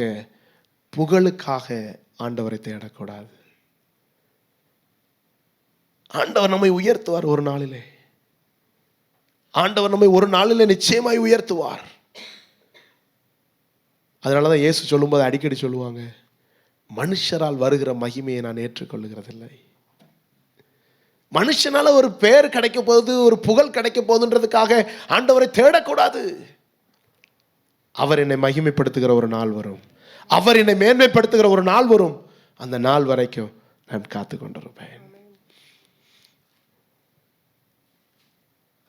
புகழுக்காக ஆண்டவரை தேடக்கூடாது. ஆண்டவர் நம்மை உயர்த்துவார் ஒரு நாளிலே. ஆண்டவர் நம்மை ஒரு நாளிலே நிச்சயமாய் உயர்த்துவார். அதனாலதான் இயேசு சொல்லும்போது அடிக்கடி சொல்லுவாங்க, மனுஷரால் வருகிற மகிமையை நான் ஏற்றுக்கொள்ளுகிறதில்லை. மனுஷனால ஒரு பேர் கிடைக்க போகுது, ஒரு புகழ் கிடைக்க போகுதுன்றதுக்காக ஆண்டவரை தேடக்கூடாது. அவர் என்னை மகிமைப்படுத்துகிற ஒரு நாள் வரும், அவர் என்னை மேன்மைப்படுத்துகிற ஒரு நாள் வரும். அந்த நாள் வரைக்கும் நான் காத்து கொண்டிருப்பேன்.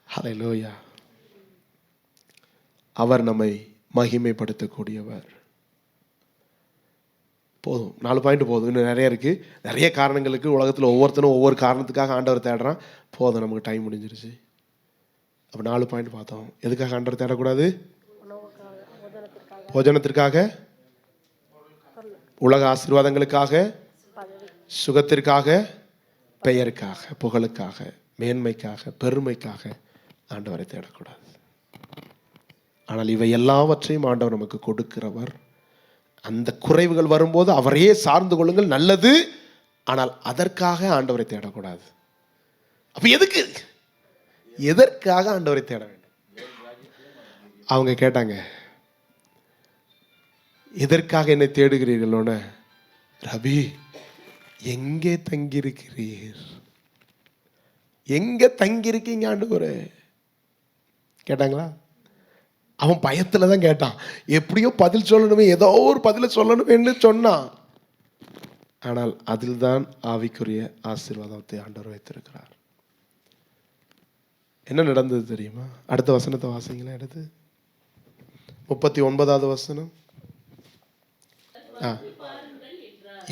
ஹல்லேலூயா. அவர் நம்மை மகிமைப்படுத்தக்கூடியவர். போதும், 4 பாயிண்ட் போதும். இன்னும் நிறைய இருக்கு, நிறைய காரணங்களுக்கு. உலகத்தில் ஒவ்வொருத்தரும் ஒவ்வொரு காரணத்துக்காக ஆண்டவர் தேடுறான். போதும், நமக்கு டைம் முடிஞ்சிருச்சு. அப்போ 4 பாயிண்ட் பார்த்தோம். எதுக்காக ஆண்டவர் தேடக்கூடாது? போஜனத்திற்காக, உலக ஆசீர்வாதங்களுக்காக, சுகத்திற்காக, பெயருக்காக, புகழுக்காக, மேன்மைக்காக, பெருமைக்காக ஆண்டவரை தேடக்கூடாது. ஆனால் இவை எல்லாவற்றையும் ஆண்டவர் நமக்கு கொடுக்கிறவர். அந்த குறைவுகள் வரும்போது அவரையே சார்ந்து கொள்ளுங்கள், நல்லது. ஆனால் அதற்காக ஆண்டவரை தேடக்கூடாது. அப்ப எதற்காக ஆண்டவரை தேட வேண்டும்? அவங்க கேட்டாங்க, எதற்காக என்னை தேடுகிறீர்களோன்னு. ரபி, எங்கே தங்கியிருக்கிறீர்? எங்க தங்கியிருக்கீங்க ஆண்டவரே கேட்டாங்களா? அவன் பயத்துல தான் கேட்டான். எப்படியோ பதில் சொல்லணுமே, ஏதோ ஒரு பதில சொல்லணுமே சொன்னான். ஆனால் அதில் தான் ஆவிக்குரிய ஆசீர்வாதத்தை ஆண்டவர் வைத்திருக்கிறார். என்ன நடந்தது தெரியுமா? அடுத்த வசனத்தை வாசிங்களேன். எடுத்து 39வது வசனம்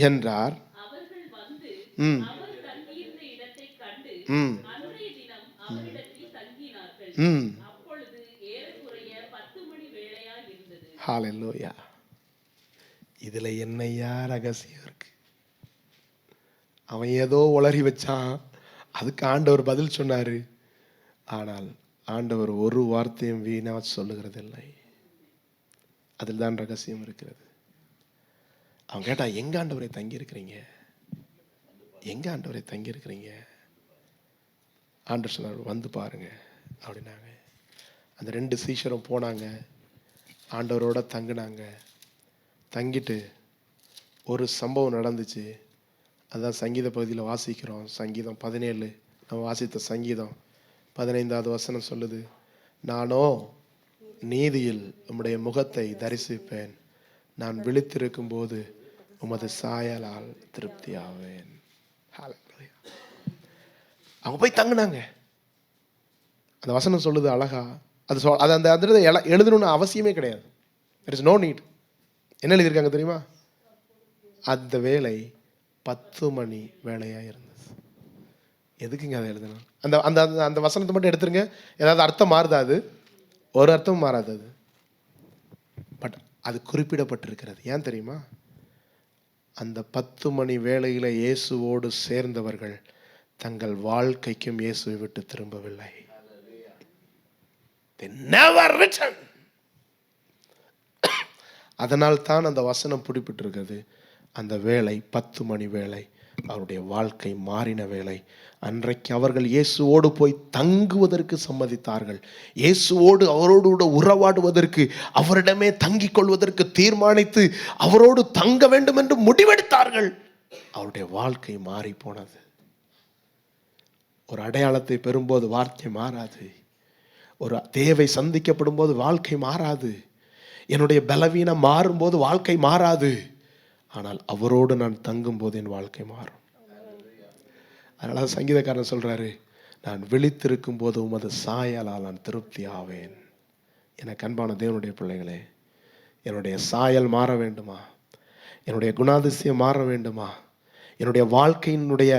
என்றார். ஹல்லேலூயா. இதுல என்னையா ரகசியம் இருக்கு? அவன் ஏதோ உளறி வச்சான், அதுக்கு ஆண்டவர் பதில் சொன்னாரு. ஆனால் ஆண்டவர் ஒரு வார்த்தையும் வீணா சொல்லுகிறதில்லை. அதில் தான் ரகசியம் இருக்கிறது. அவன் கேட்டா, எங்க ஆண்டவரை தங்கி இருக்கிறீங்க? எங்க ஆண்டவரை தங்கி இருக்கிறீங்க? ஆண்டவர் சொன்னார், வந்து பாருங்க அப்படின்னாங்க. அந்த 2 சீஷரும் போனாங்க, ஆண்டவரோட தங்கினாங்க. தங்கிட்டு ஒரு சம்பவம் நடந்துச்சு. அதான் சங்கீத பகுதியில் வாசிக்கிறோம். சங்கீதம் 17 நம்ம வாசித்த சங்கீதம் 15வது வசனம் சொல்லுது, நானோ நீதியில் உம்முடைய முகத்தை தரிசிப்பேன், நான் விழித்திருக்கும் போது உமது சாயலால் திருப்தி ஆவேன். அவங்க போய் தங்கினாங்க. அந்த வசனம் சொல்லுது அழகா. அது அந்த எழுதணும்னு அவசியமே கிடையாது. there is no need. என்ன எழுதியிருக்காங்க தெரியுமா? அந்த வேலை 10 மணி வேலையா இருந்தது. எதுக்குங்க அதை எழுதணும்? அந்த அந்த அந்த வசனத்தை மட்டும் எடுத்துருங்க. ஏதாவது அர்த்தம் மாறுதா? அது ஒரு அர்த்தமும் மாறாது. அது பட் அது குறிப்பிடப்பட்டிருக்கிறது. ஏன் தெரியுமா? அந்த 10 மணி வேளையில இயேசுவோடு சேர்ந்தவர்கள் தங்கள் வாழ்க்கைக்கும் இயேசுவை விட்டு திரும்பவில்லை. They never return. அதனால் தான் அந்த வசனம் குறிப்பிட்டிருக்கிறது. அந்த வேலை 10 மணி வேலை, அவருடைய வாழ்க்கை மாறின வேலை. அன்றைக்கு அவர்கள் இயேசுவோடு போய் தங்குவதற்கு சம்மதித்தார்கள். இயேசுவோடு அவரோடு உறவாடுவதற்கு, அவரிடமே தங்கிக் கொள்வதற்கு தீர்மானித்து அவரோடு தங்க வேண்டும் என்று முடிவெடுத்தார்கள். அவருடைய வாழ்க்கை மாறி போனது. ஒரு அடையாளத்தை பெறும்போது வார்த்தை மாறாது. ஒரு தேவை சந்திக்கப்படும் போது வாழ்க்கை மாறாது. என்னுடைய பலவீனம் மாறும்போது வாழ்க்கை மாறாது. ஆனால் அவரோடு நான் தங்கும் போது என் வாழ்க்கை மாறும். அதனால சங்கீதக்காரன் சொல்றாரு, நான் விழித்திருக்கும் போது உமது சாயலால் நான் திருப்தி ஆவேன். எனக்கு அன்பான தேவனுடைய பிள்ளைகளே, என்னுடைய சாயல் மாற வேண்டுமா? என்னுடைய குணாதிசயம் மாற வேண்டுமா? என்னுடைய வாழ்க்கையினுடைய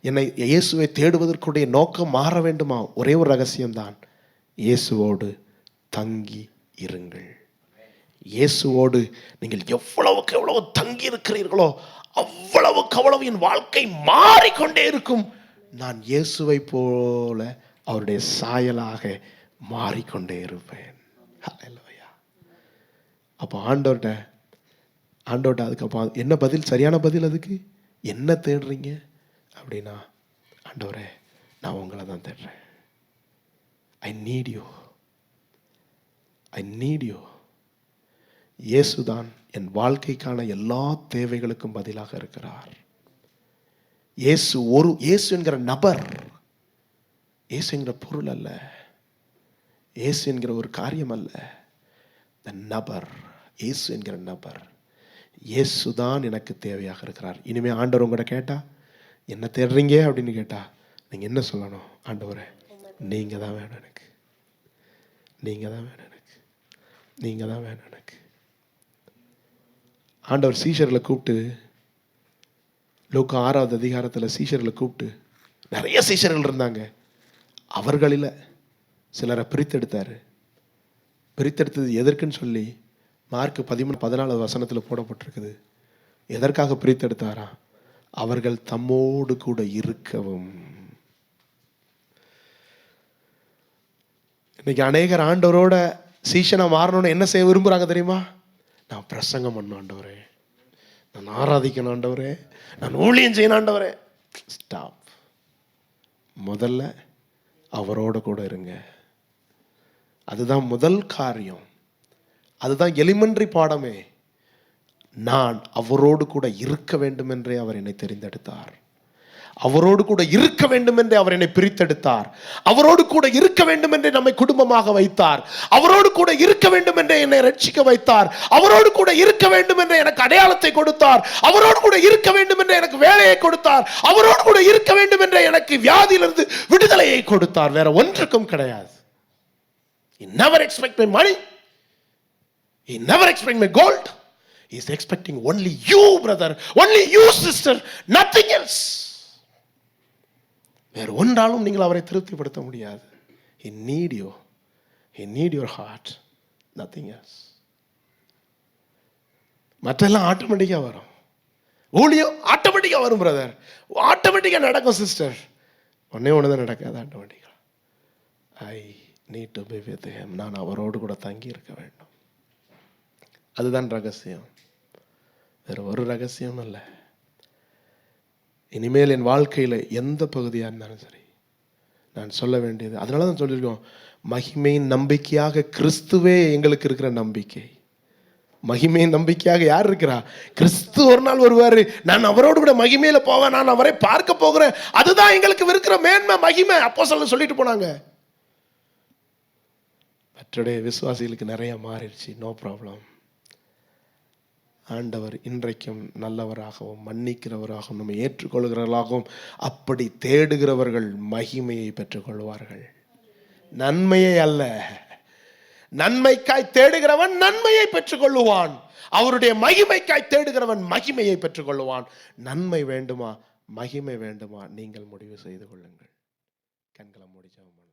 என்னை இயேசுவை தேடுவதற்குடைய நோக்கம் மாற வேண்டுமா? ஒரே ஒரு ரகசியம்தான், இயேசுவோடு தங்கி இருங்கள். இயேசுவோடு நீங்கள் எவ்வளவுக்கு எவ்வளவு தங்கி இருக்கிறீர்களோ அவ்வளவுக்கு அவ்வளவு என் வாழ்க்கை மாறிக்கொண்டே இருக்கும். நான் இயேசுவை போல அவருடைய சாயலாக மாறிக்கொண்டே இருப்பேன். ஹல்லேலூயா. அப்போ ஆண்டவர்கிட்ட அதுக்கப்புறம் என்ன பதில்? சரியான பதில் அதுக்கு என்ன தேடுறீங்க அப்படின்னா, ஆண்டவரே நான் உங்களை தான் தேடுறேன். I need you. இயேசுதான் என் வாழ்க்கைக்கான எல்லா தேவைகளுக்கும் பதிலாக இருக்கிறார். இயேசு என்கிற நபர், இயேசு என்கிற பொருள் அல்ல, இயேசு என்கிற ஒரு காரியம் அல்ல. நபர், இயேசு என்கிற நபர், இயேசுதான் எனக்கு தேவையாக இருக்கிறார். இனிமே ஆண்டவர் உங்கள்கிட்ட கேட்டா என்ன தேடுறீங்க அப்படின்னு கேட்டா நீங்க என்ன சொல்லணும்? ஆண்டவரே நீங்க தான் வேணும் எனக்கு, நீங்க தான் வேணும் எனக்கு, நீங்க தான் வேணும் எனக்கு. ஆண்டவர் சீஷர்களை கூப்பிட்டு, லூக்கா 6வது அதிகாரத்தில் சீஷர்களை கூப்பிட்டு, நிறைய சீஷர்கள் இருந்தாங்க, அவர்களில் சிலரை பிரித்தெடுத்தாரு. பிரித்தெடுத்தது எதற்குன்னு சொல்லி மார்க் 13:14 வசனத்தில் போடப்பட்டிருக்குது. எதற்காக பிரித்தெடுத்தாரா? அவர்கள் தம்மோடு கூட இருக்கவும். இன்னைக்கு அநேகர் ஆண்டவரோட சீஷனா மாறணும்னு என்ன செய்ய விரும்புறாங்க தெரியுமா? நான் பிரசங்கம் பண்ண ஆண்டவரே, நான் ஆராதிக்கணும் ஆண்டவரே, நான் ஊழியம் செய்யணும் ஆண்டவரே. ஸ்டாப். முதல்ல அவரோட கூட இருங்க. அதுதான் முதல் காரியம். அதுதான் எலிமெண்டரி பாடமே. நான் அவரோடு கூட இருக்க வேண்டும் என்றே அவர் என்னை தெரிந்தெடுத்தார். அவரோடு கூட இருக்க வேண்டும் என்றே அவர் என்னை பிரித்தெடுத்தார். அவரோடு கூட இருக்க வேண்டும் என்றே நம்மை குடும்பமாக வைத்தார். அவரோடு கூட இருக்க வேண்டும் என்றே என்னை ரட்சிக்க வைத்தார். அவரோடு கூட இருக்க வேண்டும் என்றே எனக்கு அடையாளத்தை கொடுத்தார். அவரோடு கூட இருக்க வேண்டும் என்றே எனக்கு வேலையை கொடுத்தார். அவரோடு கூட இருக்க வேண்டும் என்றே எனக்கு வியாதியிலிருந்து விடுதலையை கொடுத்தார். வேற ஒன்றுக்கும் கிடையாது. He never expect my money. He never expect my gold. He is expecting only you, brother. Only you, sister. Nothing else. வேறு ஒன்றாலும் நீங்கள் அவரை திருப்திப்படுத்த முடியாது. He need you. He need your heart. Nothing else. மற்றெல்லாம் ஆட்டோமேட்டிக்காக வரும். ஊழியம் ஆட்டோமேட்டிக்காக வரும் பிரதர். ஆட்டோமேட்டிக்காக நடக்கும் சிஸ்டர். ஒன்னே ஒன்று தான் நடக்காது ஆட்டோமேட்டிக்காக. I need to be with him. நான் அவரோடு கூட தங்கி இருக்க வேண்டும். அதுதான் ரகசியம். வேறு ஒரு ரகசியம் இல்லை. இனிமேல் என் வாழ்க்கையில் எந்த பகுதியாக இருந்தாலும் சரி நான் சொல்ல வேண்டியது, அதனால தான் சொல்லியிருக்கோம், மகிமையின் நம்பிக்கையாக கிறிஸ்துவே எங்களுக்கு இருக்கிற நம்பிக்கை. மகிமையின் நம்பிக்கையாக யார் இருக்கிறா? கிறிஸ்து ஒரு நாள் வருவார். நான் அவரோடு கூட மகிமையில போவேன். நான் அவரை பார்க்க போகிறேன். அதுதான் எங்களுக்கு இருக்கிற மேன்மை, மகிமை. அப்போஸ்தலர் சொல்லிட்டு போனாங்க. மற்றடைய விசுவாசிகளுக்கு நிறைய மாறிடுச்சு. No problem. ஆண்டவர் இன்றைக்கும் நல்லவராகவும் மன்னிக்கிறவராகவும் நம்மை ஏற்றுக்கொள்கிறவர்களாகவும் அப்படி தேடுகிறவர்கள் மகிமையை பெற்றுக்கொள்வார்கள். நன்மையை அல்ல, நன்மைக்காய் தேடுகிறவன் நன்மையை பெற்றுக்கொள்ளுவான். அவருடைய மகிமைக்காய் தேடுகிறவன் மகிமையை பெற்றுக்கொள்ளுவான். நன்மை வேண்டுமா, மகிமை வேண்டுமா, நீங்கள் முடிவு செய்து கொள்ளுங்கள். கண்களை மூடி ஜெபம் பண்ணுவோம்.